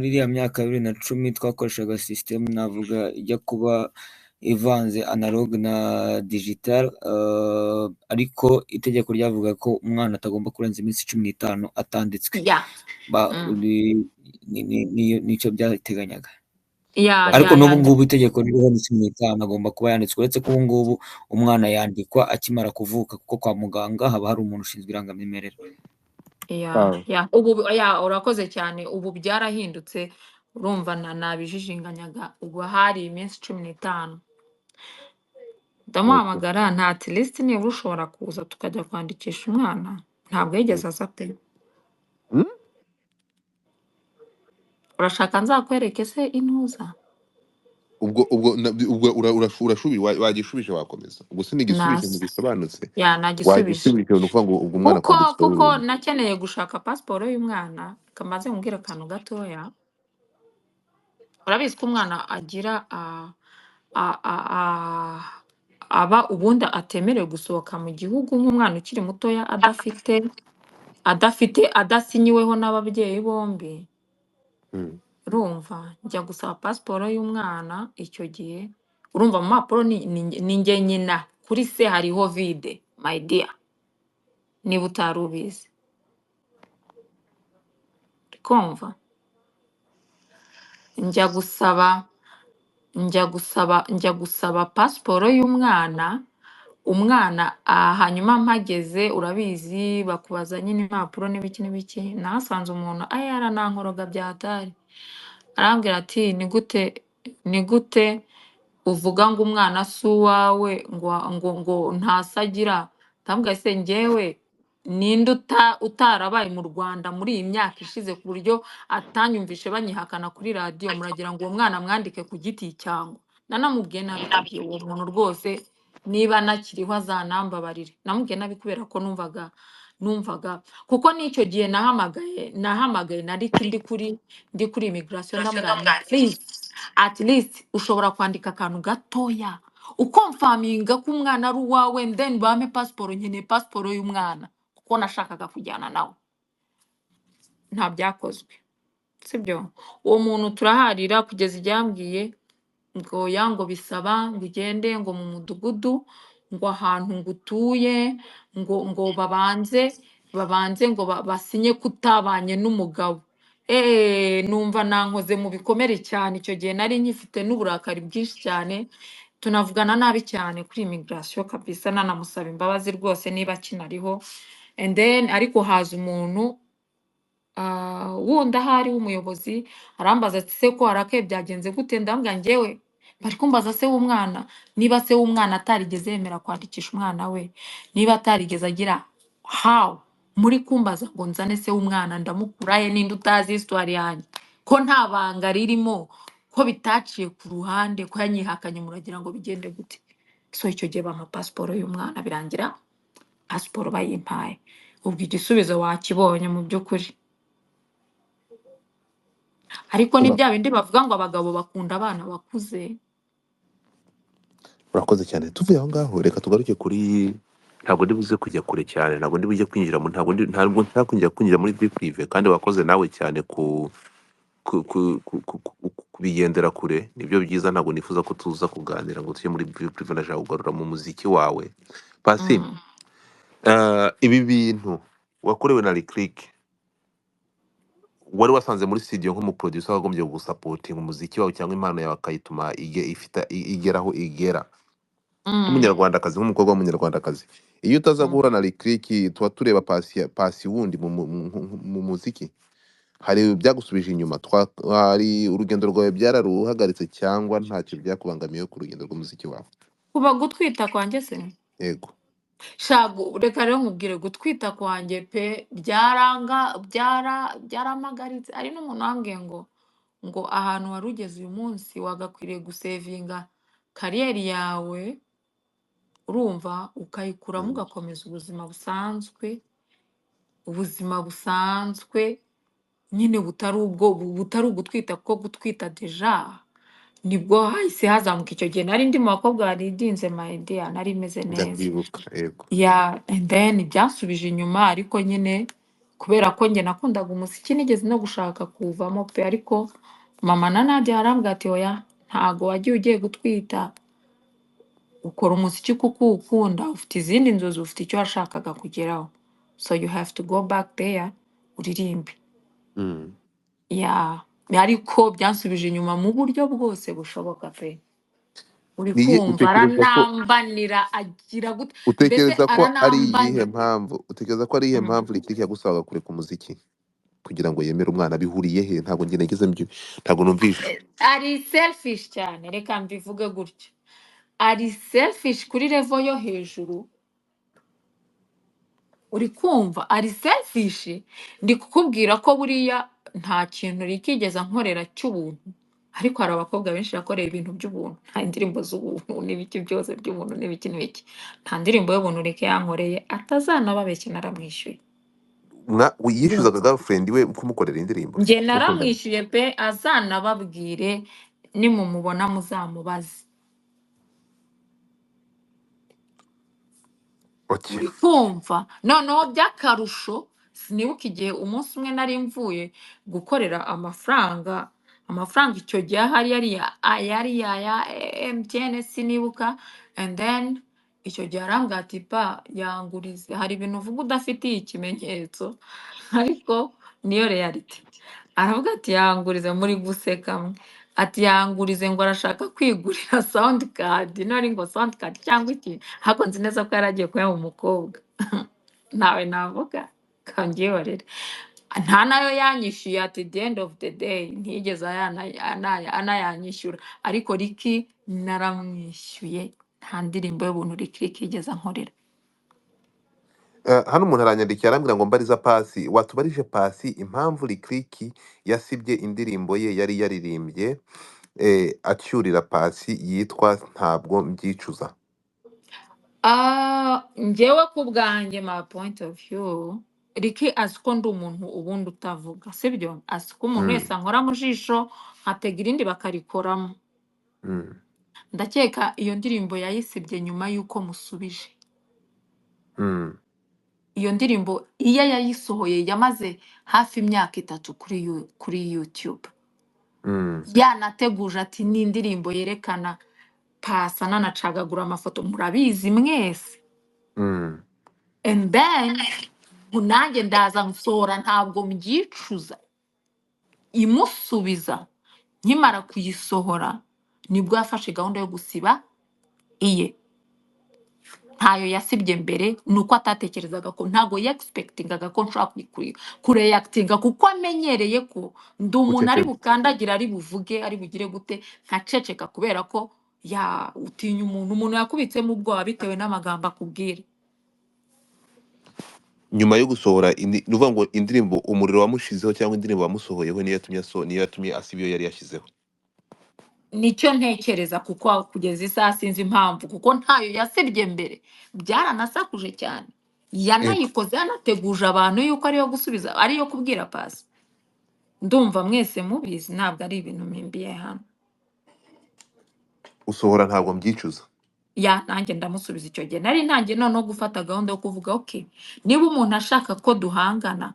Speaker 4: iriya myaka ya 2010 twakoreshaga system navuga ijya kuba ivanze analog na digital, ariko itegeko ryavuga ko umwana atagomba kurenza iminsi 15 atanditswe.
Speaker 1: Yeah.
Speaker 4: Nicyo byateganyaga.
Speaker 1: Yeah,
Speaker 4: Ariko
Speaker 1: yeah,
Speaker 4: n'ubu
Speaker 1: yeah.
Speaker 4: ngubu itegeko ririho ni 15 agomba kuba yanditswe, uretse ko ubu ngubu umwana yandikwa akimara kuvuka, kuko kwa muganga haba hari umuntu ushinzwe irangamimerere.
Speaker 1: Ubu urakoze cyane, ubu byarahindutse, urumva nabijijinganyaga, ubu hari iminsi 15. Ndamuhamagara, nta at least niba ushobora kuza tukajya kwandikisha umwana, ntabwo yigeze aza pe. Urashaka nzakwereke se intuza?
Speaker 2: Ubwo urashubije, wagishubije wakomeza. Ubwo sinigishubije
Speaker 1: Nasi.
Speaker 2: ntibisobanutse.
Speaker 1: Nagisubije.
Speaker 2: Wagishubije ni ukuvuga ngo ubwo umwana
Speaker 1: kuko nakeneye gushaka pasiporo y'umwana, kamaze kumbwira akantu gatoya. Urabizi ko umwana agira aba ubundi atemerewe gusohoka mu gihugu nk'umwana ukiri mutoya adasinyiweho n'ababyeyi bombi.
Speaker 2: Mm.
Speaker 1: Urumva njya gusaba pasiporo y'umwana icyo gihe, urumva mu mpapuro ni njye nyina, kuri se hariho vide my dear, niba utari ubizi. Kumva njya gusaba pasiporo y'umwana, hanyuma mpageze urabizi bakubaza nyine impapuro n'ibiki n'ibiki, nahasanze umuntu yaranankoroga byatari, arambwira ati ni gute uvuga ngo umwana si uwawe ngo ntasagira. Ndamubwira se njyewe ninde utarabaye mu Rwanda muri iyi myaka ishize ku buryo atanyumvishe banyihakana kuri radiyo, muragira ngo uwo mwana mwandike ku giti cyangwa? Nanamubwiye nabi icyo gihe, uwo muntu rwose niba anakiriho azanambabarire. Namubwiye nabi kubera ko numvaga kuko n'icyo gihe nahamagaye na Rick ndi kuri immigration, ndamubwira please at least ushobora kwandika akantu gatoya ukomfaminga ko umwana ari uwawe, then bampe pasiporo, nkeneye pasiporo y'umwana kuko nashakaga kujyana nawe. Nta byakozwe, sibyo? Uwo muntu turaharira kugeza igihe yambwiye ngo ngo bisaba ngo ugende ngo mu mudugudu ngo ahantu ngo utuye ngo babanze ngo basinye kutabanye n'umugabo. Numva nankoze mu bikomere cyane. Icyo gihe nari nkifite n'uburakari bwinshi cyane, tunavugana nabi cyane kuri immigration kabisa, nanamusaba imbabazi rwose niba kinariho. And then ariko haza umuntu wundi ahari w'umuyobozi arambaza ati se ko harakaye byagenze gute? Ndambwira njyewe bari kumbaza se w'umwana, niba se w'umwana atarigeze yemera kwandikisha umwana we, niba atarigeze agira how muri kumbaza ngo nzane se w'umwana ndamukurahe, ninde utazi histoire yanjye, ko nta banga ririmo, ko bitaciye ku ruhande, ko yanyihakanye, muragira ngo bigende gute? So icyo gihe bampa pasiporo y'umwana, birangira pasiporo bayimpaye. Ubwo igisubizo wakibonye mu by'ukuri. Ariko ni bya bindi bavuga ngo abagabo bakunda abana bakuze.
Speaker 2: Urakoze cyane. Tuvuye aho ngaho reka tugaruke kuri, ntabwo ndi buze kujya kure cyane, ntabwo ndi bujye kwinjira mu ntabwo nshaka kwinjira muri vie prive, kandi wakoze nawe cyane kubigendera kure, nibyo byiza. Ntabwo nifuza ko tuza kuganira ngo tujye muri vie prive, ndashaka kugarura mu muziki wawe Pasi. Ibi bintu wakorewe na Lick wari wasanze muri studio nk'umuproducer wagombye gusapotinga umuziki wawe cyangwa impano yawe akayituma igeraho igera, nk'umunyarwandakazi, nk'umukobwa w'umunyarwandakazi. Iyo utaza guhura na Lick tuba tureba pasi wundi mu muziki, hari byagusubije inyuma, hari urugendo rwawe byararuhagaritse cyangwa ntacyo byakubangamiye ku rugendo rw'umuziki wawe?
Speaker 1: Kuba gutwita kwanjye se?
Speaker 2: Yego.
Speaker 1: Shago reka rero nkubwire, gutwita kwanjye pe byaramagaritse. Ari n'umuntu wambwiye ngo ahantu wari ugeze uyu munsi wagakwiriye gusevinga kariyeri yawe, urumva, ukayikuramo ugakomeza ubuzima busanzwe nyine butari ugutwita, kuko gutwita deja nibwo hahise hazamuka. Icyo gihe nari ndi mu bakobwa baridinze my dear, nari meze neza.
Speaker 2: Ndakwibuka. Yego.
Speaker 1: And then byasubije inyuma, ariko nyine kubera ko njye nakundaga umuziki nigeze no gushaka kuwuvamo pe, ariko mama na Nadia arambwira ati oya, ntago wagiye ugiye gutwita, ukora umuziki kuko uwukunda, ufite izindi nzozi, ufite icyo washakaga kugeraho, so you have to go back there uririmbe. Ariko byansubije inyuma mu buryo bwose bushoboka pe. Uri kumva aranambanira agira gute?
Speaker 2: Utekereza ko ari iyihe mpamvu Lick yagusabaga kureka umuziki kugira ngo yemere umwana? Bihuriye he? Ntabwo njye nageze ntabwo numvishe.
Speaker 1: Ari selfish cyane, reka mbivuge gutyo. Ari selfish kuri level yo hejuru. Uri kumva ari selfish. Ndi kukubwira ko buriya nta kintu rikigeza nkorera cy'ubuntu, ariko hari abakobwa benshi yakoreye ibintu by'ubuntu, nta indirimbo z'ubuntu n'ibiki byose by'ubuntu n'ibiki n'ibiki, nta ndirimbo y'ubuntu Lick yankoreye atazanababeshya naramwishyuye.
Speaker 2: Yishyuzaga girlfriend we kumukorera indirimbo?
Speaker 1: Njye naramwishyuye pe, azanababwire nimumubona muzamubaze.
Speaker 2: okay.
Speaker 1: uri kumva noneho by'akarusho sinibuka igihe umunsi umwe nari mvuye gukorera amafaranga icyo gihe ahari yari aya MTN sinibuka, and then icyo gihe arambwira ati pa yangurize, hari ibintu uvuga udafitiye ikimenyetso ariko niyo reality. Aravuga ati yangurize, muri guseka mwe, ati yangurize ngo arashaka kwigurira sound card, nari ngo sound card cyangwa iki, ariko nzi neza ko yari agiye kuyaha umukobwa nawe navuga kangiyorere, nta nayo yanyishyuye at the end of the day, ntiyigeze anayanyishyura, ariko Ricky naramwishyuye, nta ndirimbo y'ubuntu Ricky yigeze ankorera.
Speaker 2: Hano umuntu aranyandikira arambwira ngo mbariza Pasi, watubarije Pasi impamvu Likriki yasibye indirimbo ye yari yaririmbye acyurira Pasi yitwa ntabwo mbyicuza.
Speaker 1: Njyewe ku bwanjye my point of view, Ricky azi ko ndi umuntu ubundi utavuga, sibyo? Azi ko umuntu
Speaker 2: Mm,
Speaker 1: wese ankora mu jisho nkatega irindi bakarikoramo.
Speaker 2: mm,
Speaker 1: Ndakeka iyo ndirimbo yayisibye nyuma y'uko musubije.
Speaker 2: mm,
Speaker 1: Iyo ndirimbo iyo yayisohoye yamaze hafi imyaka 3 kuri YouTube.
Speaker 2: mm,
Speaker 1: Yanateguje ati ni indirimbo yerekana Pasi ananacagagura amafoto, murabizi mwese.
Speaker 2: mm.
Speaker 1: And then nanjye ndaza nsohora ntabwo mbyicuza, imusubiza. Nkimara kuyisohora nibwo yafashe gahunda yo gusiba iye. Ntayo yasibye mbere, nuko atatekerezaga ko, ntago yexpectingaga ko nshobora kureactinga, kuko amenyereye ko ndi umuntu ari
Speaker 2: Ucecetse.
Speaker 1: bukandagira, ari buvuge, ari bugire gute, nkaceceka kubera ko utinya umuntu yakubitsemo ubwoba bitewe n'amagambo akubwira.
Speaker 2: Nyuma yo gusohora nuvuga ngo indirimbo umuriro wamushizeho cyangwa indirimbo wamusohoyeho niyo yatumye asiba iyo yari yashyizeho.
Speaker 1: Nicyo ntekereza, kuko kugeza isaha sinzi impamvu, kuko ntayo yasibye mbere. Byaranasakuje cyane, yanayikoze yanateguje abantu yuko ariyo gusubiza, ariyo kubwira Pasi. Ndumva mwese mubizi, ntabwo ari ibintu mpimbiye hano.
Speaker 2: Usohora ntabwo mbyicuza.
Speaker 1: Nanjye ndamusubiza icyo gihe. Nari ntangiye noneho gufata gahunda yo kuvuga okay, niba umuntu ashaka ko duhangana,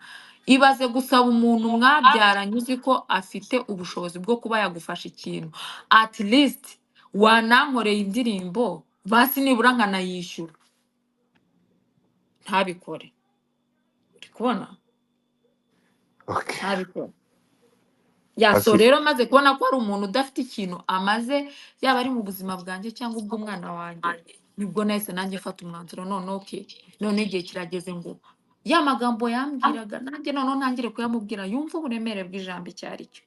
Speaker 1: ibaze gusaba umuntu mwabyaranye uzi ko afite ubushobozi bwo kuba yagufasha ikintu, at least wanankoreye indirimbo basi nibura nkanayishyura, ntabikore. Uri kubona?
Speaker 2: Okay.
Speaker 1: Ntabikore. So
Speaker 2: Pasi,
Speaker 1: rero maze kubona ko ari umuntu udafite ikintu amaze, yaba ari mu buzima bwanjye cyangwa ubw'umwana wanjye, nibwo nahise nanjye mfata umwanzuro, none okay, none igihe kirageze ngo ya magambo yambwiraga nanjye noneho ntangire kuyamubwira, yumva uburemere bw'ijambo icyo ari cyo.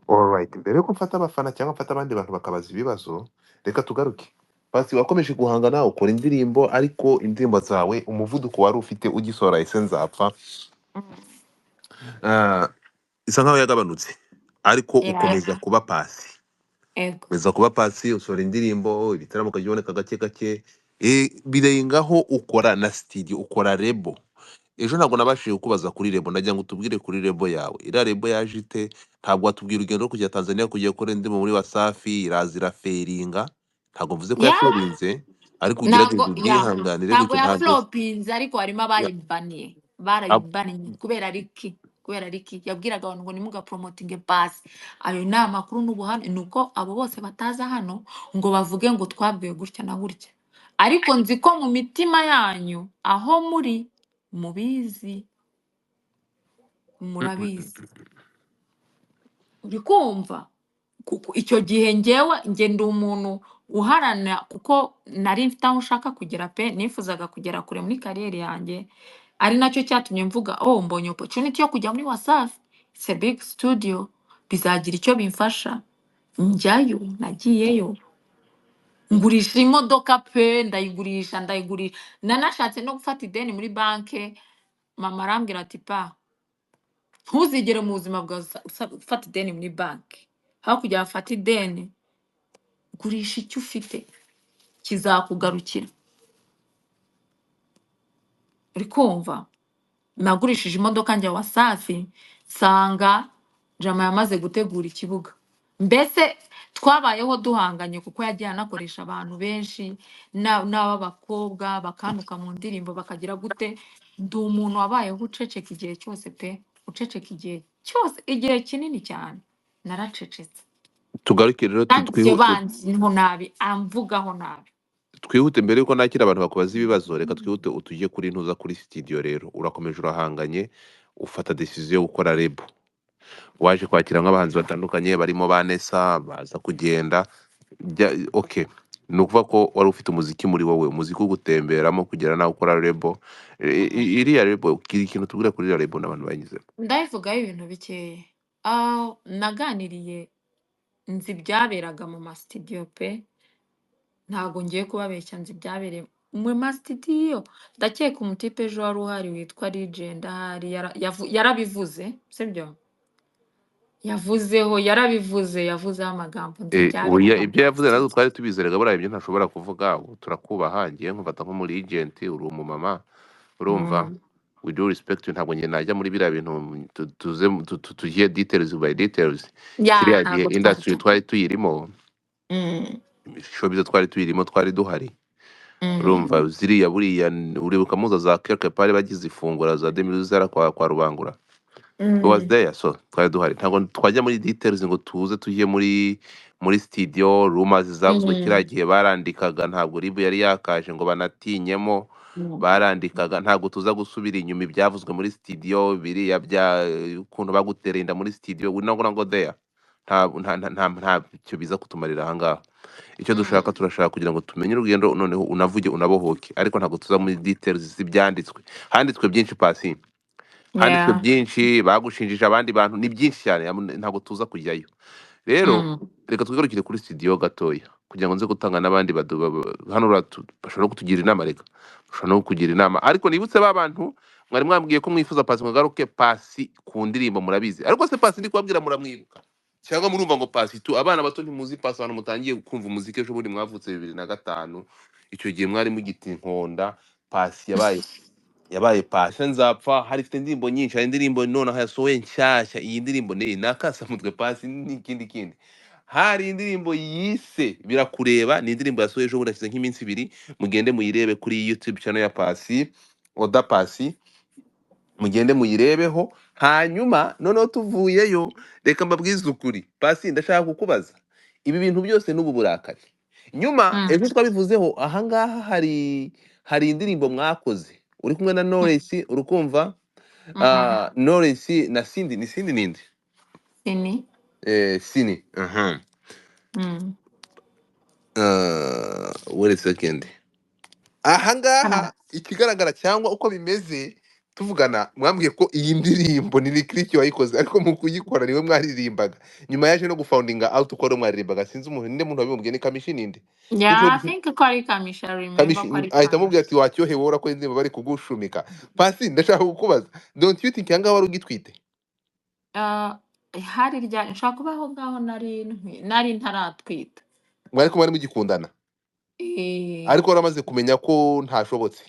Speaker 2: alright, mbere yuko mfata abafana cyangwa mfata abandi bantu bakabaza ibibazo, reka tugaruke. Pasi, wakomeje guhangana ukora indirimbo, ariko indirimbo zawe umuvuduko wari ufite ugisohora ese nzapfa ah, isa nkaho yagabanutse, ariko ukomeza kuba Pasi.
Speaker 1: Ego.
Speaker 2: Ukomeza kuba Pasi, usohora indirimbo, ibitaramo ukajya gake gake, birengaho ukora na studio, ukora rebo. Ejo ntabwo nabashije kukubaza kuri rebo, ndagira ngo utubwire kuri rebo yawe. Iriya rebo yaje ite? Ntabwo watubwira urugendo rwo kujya Tanzania kugiye gukora indirimbo muri Wasafi, iraza iraferinga. Ntabwo mvuze ko yaferinze, ariko ugerageze ubyihanganire
Speaker 1: Ntabwo
Speaker 2: gutyo,
Speaker 1: ya
Speaker 2: ntabwo
Speaker 1: flopinze, ariko harimo
Speaker 2: ya-
Speaker 1: abayibaniye, barayibaniye kubera Ricky. Yabwiraga abantu ngo nimugapromotinge Pasi. Ayo ni amakuru n'ubuhamya, ni uko abo bose bataza hano ngo bavuge ngo twabwiwe gutya na gutya, ariko nzi ko mu mitima yanyu aho muri mubizi, murabizi. Uri kumva? Kuko icyo gihe njye ndi umuntu uharanira, kuko nari mfite aho ushaka kugera pe, nifuzaga kugera kure muri kariyeri yanjye, ari nacyo cyatumye mvuga mbonye opportunity yo kujya muri Wasafi, it's a big studio, bizagira icyo bimfasha. Njyayo, nagiyeyo, ngurisha imodoka pe, ndayigurisha. Nanashatse no gufata ideni muri banke, mama arambwira ati pa, ntuzigere mu buzima bwawe ufata ideni muri banki, aho kujya wafata ideni, gurisha icyo ufite kizakugarukira. Uri kumva? Nagurishije imodoka njya Wasafi, nsanga Jama yamaze gutegura ikibuga. Mbese twabayeho duhanganye kuko yagiye anakoresha abantu benshi n'ab'abakobwa bakantuka mu ndirimbo bakagira gute. Ndi umuntu wabayeho uceceka igihe cyose pe, uceceka igihe cyose, igihe kinini cyane naracecetse,
Speaker 2: tugaruke rero
Speaker 1: kandi ibyo banziho nabi, amvugaho nabi.
Speaker 2: twihute mbere yuko nakira abantu bakubaza ibibazo, reka twihute utujye kuri ntuza kuri studio. Rero urakomeje urahanganye, ufata decision yo gukora rebo, waje kwakira nk'abahanzi batandukanye barimo Vanessa baza kugenda okay, ni ukuvuga ko wari ufite umuziki muri wowe, umuziki wo gutemberamo kugera nawe ukora rebo. Iriya rebo kiri ikintu tubwira kuri iriya rebo n'abantu banyuzemo.
Speaker 1: Ndabivugaho ibintu bikeya. Naganiriye, nzi ibyaberaga mu masitidiyo pe, ntabwo ngiye kubabeshya, nzi ibyabereye mu masitidiyo. Ndakeka umutipe ejo wari uhari witwa Legend ahari yarabivuze, sibyo? Yavuzeho amagambo, nzi
Speaker 2: Oya,
Speaker 1: ibyaberaga mu
Speaker 2: ibyo yavuze natwe
Speaker 1: masitidiyo.
Speaker 2: twari tubizeraga, buriya ibyo ntashobora kuvuga. Ubu turakubaha, ngiye nkufata nko muri agent, uri umumama, urumva,
Speaker 1: Mm.
Speaker 2: with due respect, ntabwo njye najya muri biriya bintu tugiye details by details.
Speaker 1: Ya
Speaker 2: Kiriya gihe
Speaker 1: ntabwo
Speaker 2: industry
Speaker 1: twahita.
Speaker 2: twari tuyirimo,
Speaker 1: Mm.
Speaker 2: showbiz twari tuyirimo, twari duhari,
Speaker 1: Mm.
Speaker 2: urumva. Ziriya buriya uribuka muza za quelque part bagize ifungura za demi-zara kwa Rubangura, was
Speaker 1: Mm.
Speaker 2: there, so twari duhari. Ntabwo twajya muri details ngo tuze tujye muri studio. Rumors zavuzwe kiriya
Speaker 1: Mm.
Speaker 2: gihe barandikaga, ntabwo ribu yari yakaje ngo banatinyemo,
Speaker 1: Mm.
Speaker 2: barandikaga. Ntabwo tuza gusubira inyuma ibyavuzwe muri studio, biriya bya ukuntu bagutereye inda muri studio, we not gonna go there. Ntacyo biza kutumarira ahangaha. Icyo dushaka,
Speaker 1: Mm.
Speaker 2: turashaka kugira ngo tumenye urugendo, noneho unavuge unabohoke, ariko ntabwo tuza muri details z'ibyanditswe. Handitswe byinshi Pasi, handitswe
Speaker 1: Yeah.
Speaker 2: byinshi, bagushinjije abandi bantu, ni byinshi cyane, ntabwo tuza kujyayo. Rero
Speaker 1: Mm.
Speaker 2: reka twigarukire kuri studio gatoya kugira ngo nze gutanga n'abandi hano bashobora no kutugira inama. Reka bashobora no kukugira inama, ariko nibutse ba bantu mwari mwambwiye ko mwifuza Pasi ngo agaruke Pasi ku ndirimbo, murabizi. Ariko se Pasi ndi kubabwira muramwibuka cyangwa murumva ngo Pasi tu? Abana bato ntimuzi Pasi, abantu mutangiye kumva umuziki ejo bundi mwavutse 2005, icyo gihe mwari mugita inkonda. Pasi yabaye Pasi nzapfa. Hari ifite indirimbo nyinshi, hari indirimbo noneho yasohoye nshyashya. Iyi ndirimbo ni nakasamutwe Pasi n'ikindi. Hari indirimbo yise Birakureba, ni indirimbo yasohoye ejo bundi hashize nk'iminsi 2. Mugende muyirebe kuri YouTube channel ya Pasi, Oda Pasi, mugende muyirebeho. Hanyuma noneho tuvuyeyo, reka mbabwize ukuri Pasi, ndashaka kukubaza ibi bintu byose n'ubu burakari. Nyuma
Speaker 1: Mm.
Speaker 2: ejo twabivuzeho ahangaha, hari indirimbo mwakoze uri kumwe na
Speaker 1: Mm.
Speaker 2: Knowless, urukumva.
Speaker 1: Mhm.
Speaker 2: Knowless na Cindy, ni Cindy ninde?
Speaker 1: Sini.
Speaker 2: Sini.
Speaker 1: Mm.
Speaker 2: Wait a second.
Speaker 1: Hano.
Speaker 2: Ahangaha ikigaragara cyangwa uko bimeze tuvugana, mwambwiye ko iyi ndirimbo ni Lick wayikoze, ariko mu kuyikora niwe mwaririmbaga. Nyuma yaje no gufoundinga out uko mwaririmbaga. Sinzi umuntu ninde, muntu wabimubwiye ni Kamishi ninde?
Speaker 1: Yeah, I think ko ari Kamisha. I remember
Speaker 2: Kamishi
Speaker 1: ko ari
Speaker 2: ahita amubwira ati
Speaker 1: Kamisha.
Speaker 2: wacyohewe urakora indirimbo bari kugushumika. Pasi, ndashaka kukubaza, don't you think yanga wari ugitwite?
Speaker 1: Hari nshaka kuba aho ngaho nari ntaratwita.
Speaker 2: Mwari kumwe mugikundana, ariko waramaze kumenya ko ntashobotse.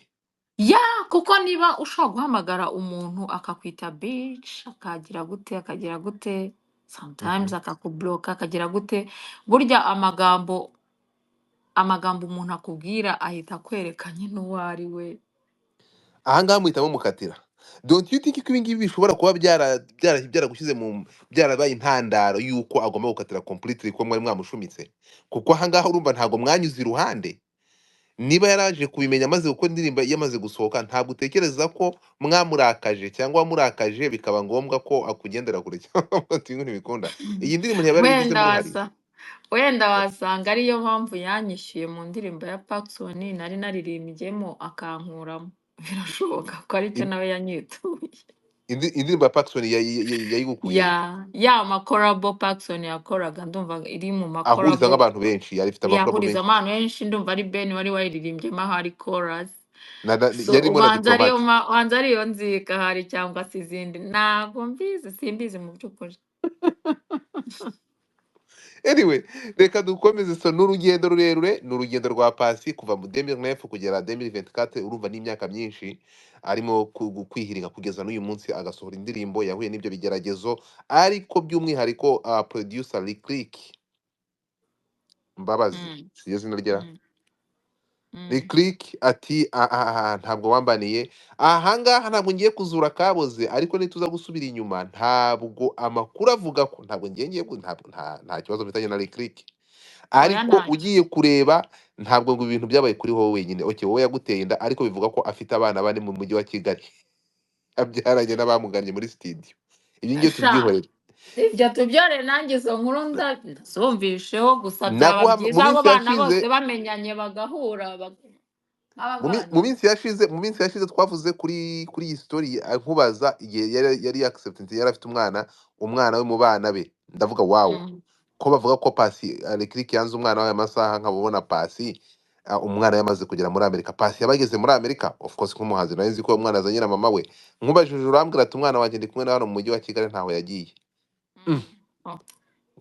Speaker 1: Ya, kuko niba ushobora guhamagara umuntu akakwita bitch, akagira gute, sometimes akakubloka, akagira gute, burya amagambo umuntu akubwira ahita akwereka nyine uwo ari we.
Speaker 2: Ahangaha muhitamo mukatira. Don't you think ko ibi ngibi bishobora kuba byaragushyize byarabaye intandaro y'uko agomba gukatira completely ko mwari mwamushumitse? Kuko ahangaha urumva ntabwo mwanyuze iruhande. Niba yaraje kubimenya amaze gukora indirimbo yamaze gusohoka, ntabwo utekereza ko mwamurakaje cyangwa wamurakaje bikaba ngombwa ko akugendera kure cyangwa ntibikunda? Iyi ndirimbo ntiyaba yarabigizemo uruhare.
Speaker 1: Wenda wasanga ariyo mpamvu yanyishyuye mu ndirimbo ya Paxson nari naririmbyemo akankuramo. Birashoboka ko aricyo
Speaker 2: In-
Speaker 1: nawe yanyituye.
Speaker 2: Indirimbo ya Paxson yayigukuyemo,
Speaker 1: Ya makorabo Paxson yakoraga, ndumva iri mu
Speaker 2: ahuriza
Speaker 1: makorabo
Speaker 2: nk'abantu benshi, yari ifite amakorabo
Speaker 1: yahuriza
Speaker 2: menshi.
Speaker 1: abantu benshi, ndumva ari Ben wari wayiririmbyemo hari chorus. So
Speaker 2: Yarimo na Diplomate.
Speaker 1: ubanza ariyo nzika hari cyangwa se izindi, ntabwo simbizi mu by'ukuri.
Speaker 2: Anyway, reka dukomeze. So n'urugendo rurerure, ni urugendo rwa Pasi kuva mu 2009 kugera 2024. Urumva n'imyaka myinshi arimo kwihiringa kugeza n'uyu munsi agasohora indirimbo. Yahuye n'ibyo bigeragezo, ariko by'umwihariko producer Lick Mbabazi
Speaker 1: Mm,
Speaker 2: siyo zina rya
Speaker 1: mm, mm.
Speaker 2: Lick ati ntabwo wambaniye ahangaha, ntabwo ngiye kuzura kaboze, ariko nituza gusubira inyuma ntabwo amakuru avuga ko, ntabwo ngiye nta kibazo mfitanye na Lick,
Speaker 1: Oya
Speaker 2: ariko
Speaker 1: ntacyo.
Speaker 2: ugiye kureba ntabwo ngo ibintu byabaye kuri wowe wenyine. Okay, wowe yaguteye inda, ariko bivuga ko afite abana bane mu mujyi wa Kigali abyaranye n'abamugannye muri studio. Ibyo ngiye
Speaker 1: Sha
Speaker 2: tubyihorere.
Speaker 1: ibyo tubyore nanjye izo nkuru ndazumvisheho, gusa byaba
Speaker 2: Naguha mu
Speaker 1: byiza abo
Speaker 2: minsi
Speaker 1: bana bose
Speaker 2: yashize
Speaker 1: bamenyanye bagahura
Speaker 2: mu
Speaker 1: nk'abavandimwe.
Speaker 2: minsi yashize twavuze kuri iyi story, nkubaza igihe yari acceptance, yari afite umwana we mu bana be, ndavuga wow,
Speaker 1: Mm,
Speaker 2: ko bavuga ko Pasi Lick yanze umwana we amasaha, nkabona Pasi umwana yamaze kugera muri Amerika. Pasi yabageze muri Amerika, of course nk'umuhanzi nari nzi ko uwo mwana azanye na mama we. Nkubajije urambwira ati umwana wanjye ndi kumwe na hano mu mujyi wa Kigali, ntaho yagiye. Mm.
Speaker 1: mm. Oh,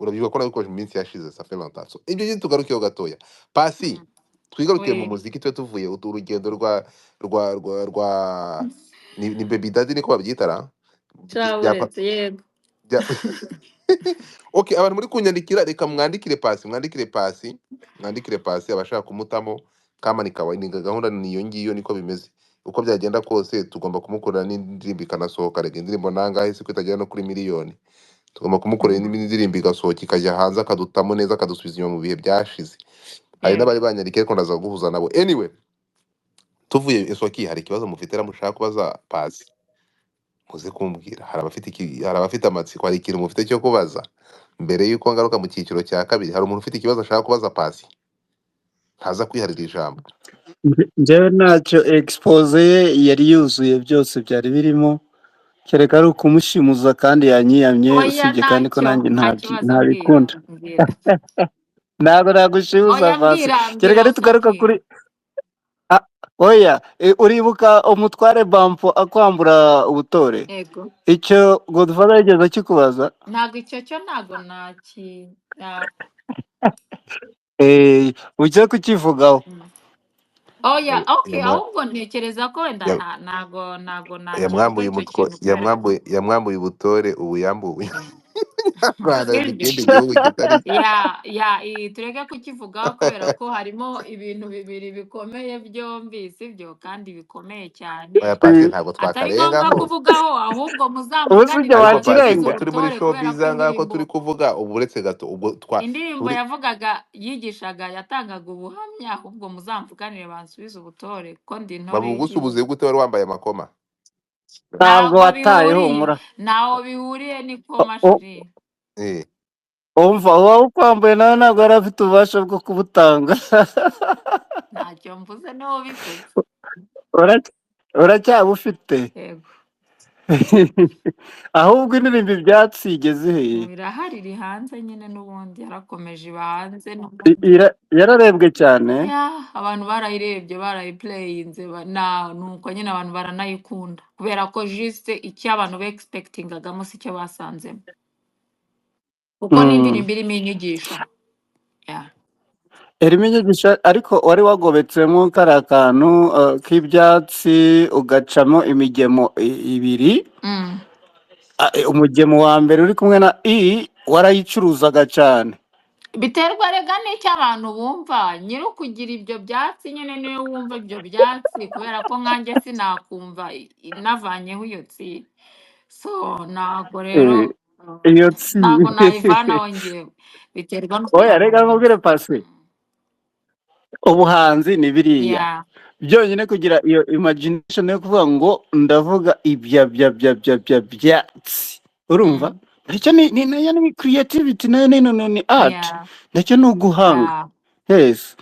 Speaker 2: Urabyibuka ko nabikoje mu minsi yashize, ça fait longtemps. So, ibyo ngibyo tugarukeho gatoya. Pasi,
Speaker 1: mm.
Speaker 2: twigarukire mu
Speaker 1: We
Speaker 2: muziki, tube tuvuye urugendo rwa ni baby daddy niko babyitara
Speaker 1: sha
Speaker 2: bya
Speaker 1: uretse yego.
Speaker 2: bya okay, abantu muri kunyandikira, reka mwandikire Pasi abashaka kumutamo, kama ni gahunda niyo ngiyo, niko bimeze. Uko byagenda kose tugomba kumukorera n'indirimbo ikanasohoka. Rega indirimbo nangahe siko itagera no kuri miliyoni, tugomba kumukorera
Speaker 1: Mm,
Speaker 2: n'indirimbo igasohoka ikajya hanze, akadutamo neza, akadusubiza inyuma mu bihe byashize. Hari
Speaker 1: yego.
Speaker 2: n'abari banyandikiye ariko ndaza guhuza nabo. Anyway, tuvuye Esoki, hari ikibazo mufite mushaka kubaza Pasi, muze kumbwira. Hari abafite amatsiko, hari ikintu mufite cyo kubaza mbere y'uko ngaruka mu cyiciro cya kabiri. Hari umuntu ufite ikibazo ashaka kubaza Pasi, ntaza kwiharira ijambo.
Speaker 3: njyewe ntacyo expose ye yari yuzuye, byose byari birimo, kereka ari ukumushimuza kandi yanyiyamye,
Speaker 1: Oya
Speaker 3: usibye kandi ko
Speaker 1: ntacyo,
Speaker 3: nanjye
Speaker 1: nta kibazo, mbwira
Speaker 3: ntabikunda.
Speaker 1: mbwira.
Speaker 3: Ntabwo nagushimuza
Speaker 1: Oya
Speaker 3: Pasi,
Speaker 1: mbwira
Speaker 3: kereka
Speaker 1: mbwira
Speaker 3: nitugaruka
Speaker 1: Osoki.
Speaker 3: kuri ah, oya uribuka umutware Bampo akwambura ubutore?
Speaker 1: Yego.
Speaker 3: Icyo Godfather yigeze akikubaza?
Speaker 1: Ntabwo icyo cyo ntabwo
Speaker 3: Ujye kukivugaho.
Speaker 1: Mm. Oya, okay,
Speaker 2: Yamwa-
Speaker 1: ahubwo ntekereza ko wenda
Speaker 2: ya-
Speaker 1: ntago nakivuga icyo kintu kubera ko
Speaker 2: yamwambuye ubutore, ubu yambuwe
Speaker 1: eh,
Speaker 2: Rwanda mu
Speaker 1: sibyo.
Speaker 2: kindi gihugu kitari cyo.
Speaker 1: Tureke kukivugaho kubera ko harimo ibintu bibiri bikomeye byombi, sibyo, kandi bikomeye
Speaker 2: Oya
Speaker 1: cyane,
Speaker 2: Pasi, ntabwo
Speaker 1: atari ngombwa
Speaker 2: twakarengaho.
Speaker 1: kuvugaho, ahubwo
Speaker 3: Ubu si
Speaker 1: muzamuganire
Speaker 3: ibyo
Speaker 2: Ariko Pasi,
Speaker 1: abasubize
Speaker 2: ko
Speaker 3: wakirenga?
Speaker 2: turi muri
Speaker 1: ubutore kubera
Speaker 2: showbiz
Speaker 1: ko
Speaker 2: aha ngaha, ko turi kuvuga ubu, uretse gato ubwo
Speaker 1: indirimbo
Speaker 2: turi
Speaker 1: yigishaga yatangaga ubuhamya, ahubwo muzamvuganire bansubize ubutore ko ndi intore
Speaker 2: babugusubuze
Speaker 1: y'igihugu.
Speaker 2: gute wari wambaye amakoma?
Speaker 3: Ntabwo
Speaker 1: Ntaho
Speaker 3: wataye
Speaker 1: bihuriye,
Speaker 3: humura.
Speaker 1: ntaho bihuriye niko
Speaker 3: U- u-
Speaker 1: mashuri.
Speaker 2: Eh,
Speaker 3: Umva uwaba ukwambuye nawe ntabwo yari afite ububasha bwo kubutanga.
Speaker 1: Ntacyo mvuze n'uwo bivuze.
Speaker 3: Ura- Uracyabufite.
Speaker 1: Yego.
Speaker 3: Ahubwo indirimbo ibyatsi igeze he?
Speaker 1: Irahari, iri hanze nyine n'ubundi yarakomeje iba hanze n'ubundi.
Speaker 3: Yararebwe cyane.
Speaker 1: Abantu barayirebye barayipureyinze nuko nyine abantu baranayikunda kubera ko jisite icyo abantu begispektingagamo si cyo basanzemo, kuko ni indirimbo irimo inyigisho.
Speaker 3: Irimo inyigisho, ariko wari wagobetsemo kariya kantu k'ibyatsi ugacamo imigemo ibiri.
Speaker 1: Mm.
Speaker 3: Umugemo wa mbere uri kumwe na warayicuruzaga cyane.
Speaker 1: Biterwa rega n'icyo abantu bumva, nyiri ukugira ibyo byatsi nyine niwe wumva ibyo byatsi, kubera ko nkanjye sinakumva inavanyeho iyo tsi, so ntabwo rero
Speaker 3: Iyo tsi
Speaker 1: ntabwo nayivanaho ngewe, biterwa n'uko
Speaker 3: oya
Speaker 1: abantu
Speaker 3: reka nkubwire
Speaker 1: bumva.
Speaker 3: Pasi, ubuhanzi ni biriya
Speaker 1: Yeah.
Speaker 3: byonyine, kugira iyo imagination yo kuvuga ngo ndavuga byatsi, urumva?
Speaker 1: Mm.
Speaker 3: Nicyo nayo ni creativity, nayo ni art,
Speaker 1: Yeah.
Speaker 3: nacyo ni uguhanga. Yes.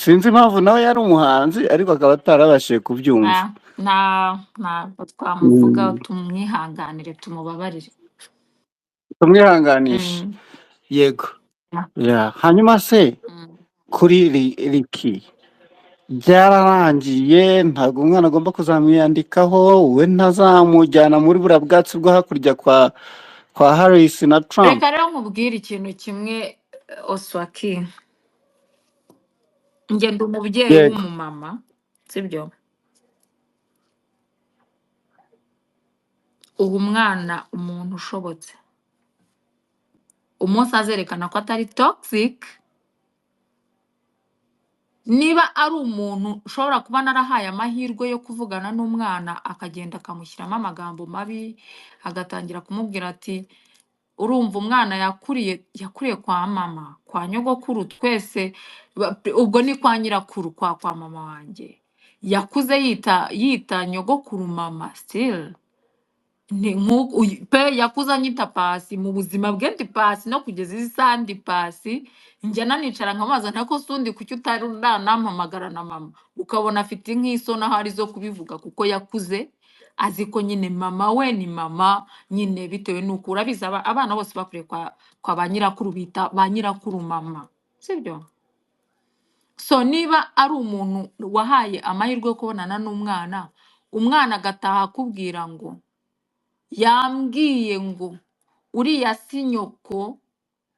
Speaker 3: Sinzi impamvu nawe yari umuhanzi ariko akaba atarabashije kubyumva.
Speaker 1: Ntabwo twamuvugaho, tumwihanganire, tumubabarire.
Speaker 3: Tumwihanganisha. Yego. Hanyuma se kuri Lick byararangiye, ntabwo umwana agomba kuzamwiyandikaho, we ntazamujyana muri buriya bwatsi bwo hakurya kwa Harris na Trump.
Speaker 1: Reka rero nkubwire ikintu kimwe, Oswaki, njye ndi umubyeyi w'umumama, sibyo? Uha umwana umuntu ushobotse, umunsi azerekana ko atari toxic, niba ari umuntu ushobora kuba narahaye amahirwe yo kuvugana n'umwana akagenda akamushyiramo amagambo mabi agatangira kumubwira ati urumva umwana yakuriye kwa mama kwa nyogokuru twese ubwo ni kwa nyirakuru kwa mama wanjye yakuze yita nyogokuru mama still pe yakuze anyita pasi mu buzima bwe ndi pasi no kugeza izi saha ndi pasi njya nanicara nkamaza ntako sundi kuki utari uranampamagara na mama ukabona afite nk'isoni aho ari zo kubivuga kuko yakuze azi ko nyine mama we ni mama nyine bitewe n'uko urabizi abana bose bakuriye kwa ba nyirakuru bita ba nyirakuru mama sibyo so niba ari umuntu wahaye amahirwe yo kubonana n'umwana umwana agataha akubwira ngo yambwiye ngo uriya si nyoko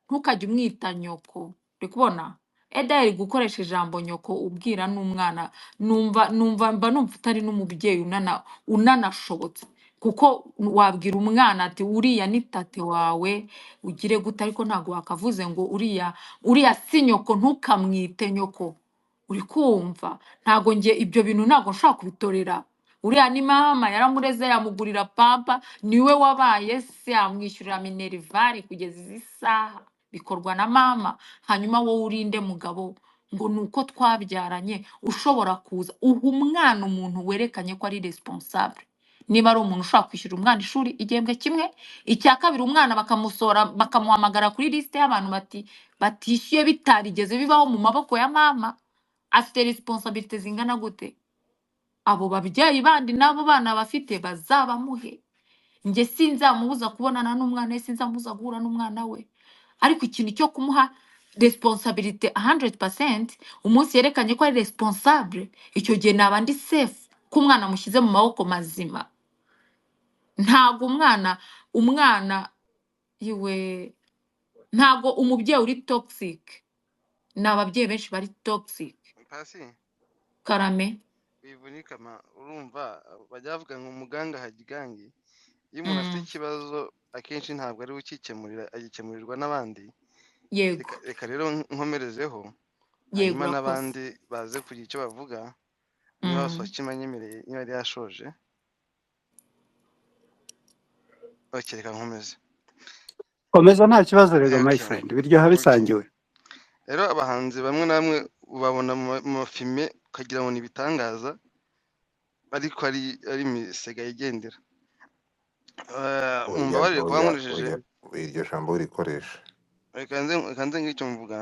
Speaker 1: ntukajye umwita nyoko uri kubona edayeri gukoresha ijambo nyoko ubwira n'umwana mba numva utari n'umubyeyi unanashobotse kuko wabwira umwana ati uriya ni tate wawe ugire gute ariko ntabwo wakavuze ngo uriya si nyoko ntukamwite nyoko uri kumva ntabwo njye ibyo bintu ntabwo nshobora kubitorera uriya ni mama yaramureze yamugurira pampa niwe wabaye se yamwishyurira minerivare kugeza izi saha bikorwa na mama hanyuma wowe urinde mugabo ngo ni uko twabyaranye ushobora kuza uha umwana umuntu werekanye ko ari responsable niba ari umuntu ushobora kwishyura umwana ishuri igihembwe kimwe icya kabiri umwana bakamusora bakamuhamagara kuri lisite y'abantu batishyuye bitarigeze bibaho mu maboko ya mama afite responsabilité zingana gute abo babyeyi bandi n'abo bana bafite bazabamuhe njye sinzamubuza kubonana n'umwana we sinzamubuza guhura n'umwana we ariko ikintu cyo kumuha responsabilité 100% umunsi yerekanye ko ari responsable icyo gihe naba ndi safe ko umwana amushyize mu maboko mazima ntago umwana iwe ntago umubyeyi uri toxic ni ababyeyi benshi bari toxic
Speaker 5: Pasi
Speaker 1: karame
Speaker 5: bivunika urumva bajya bavuga ngo umuganga hagigangi iyo umuntu afite ikibazo akenshi ntabwo ari ukikemurira agikemurirwa n'abandi
Speaker 1: yego
Speaker 5: reka rero nkomerezeho
Speaker 1: yego
Speaker 5: hanyuma
Speaker 1: urakoze
Speaker 5: n'abandi baze kugira icyo bavuga niba basokima nyemereye niba yari yashoje reka nkomeze
Speaker 3: komeza nta kibazo rero my
Speaker 5: Okay.
Speaker 3: friend biryoha bisangiwe
Speaker 5: rero abahanzi bamwe na bamwe ubabona mu mafilme ukagira ngo ni ibitangaza ariko ari imisega yigendera mumbabarire kuba nkoresheje
Speaker 2: iryo jambo urikoresha
Speaker 5: reka nze ngicyo mvuga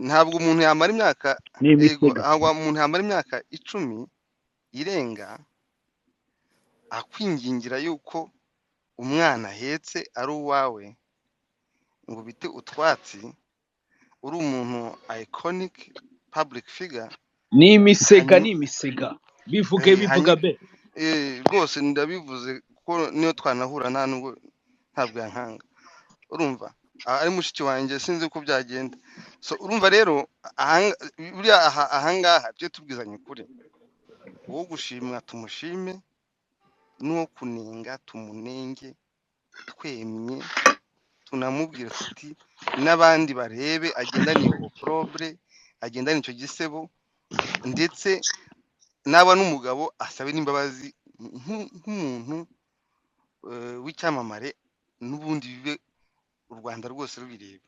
Speaker 5: ntabwo umuntu yamara imyaka ntabwo umuntu yamara imyaka 10 irenga akwingingira yuko umwana ahetse ari uwawe ngo bite utwatsi uri umuntu iconic public figure
Speaker 6: ni imisega bivuga be
Speaker 5: rwose ndabivuze ko niyo twanahura ntabwo yankanga urumva ari mushiki wanjye sinzi uko byagenda so urumva rero ahangaha tujye tubwizanya ukuri uwo gushimwa tumushime n'uwo kunenga tumunenge twemye tunamubwira tuti n'abandi barebe agendana iyo probre agendana icyo gisebo ndetse naba n'umugabo asabe n'imbabazi nk'umuntu w'icyamamare n'ubundi bibe u Rwanda rwose rubireba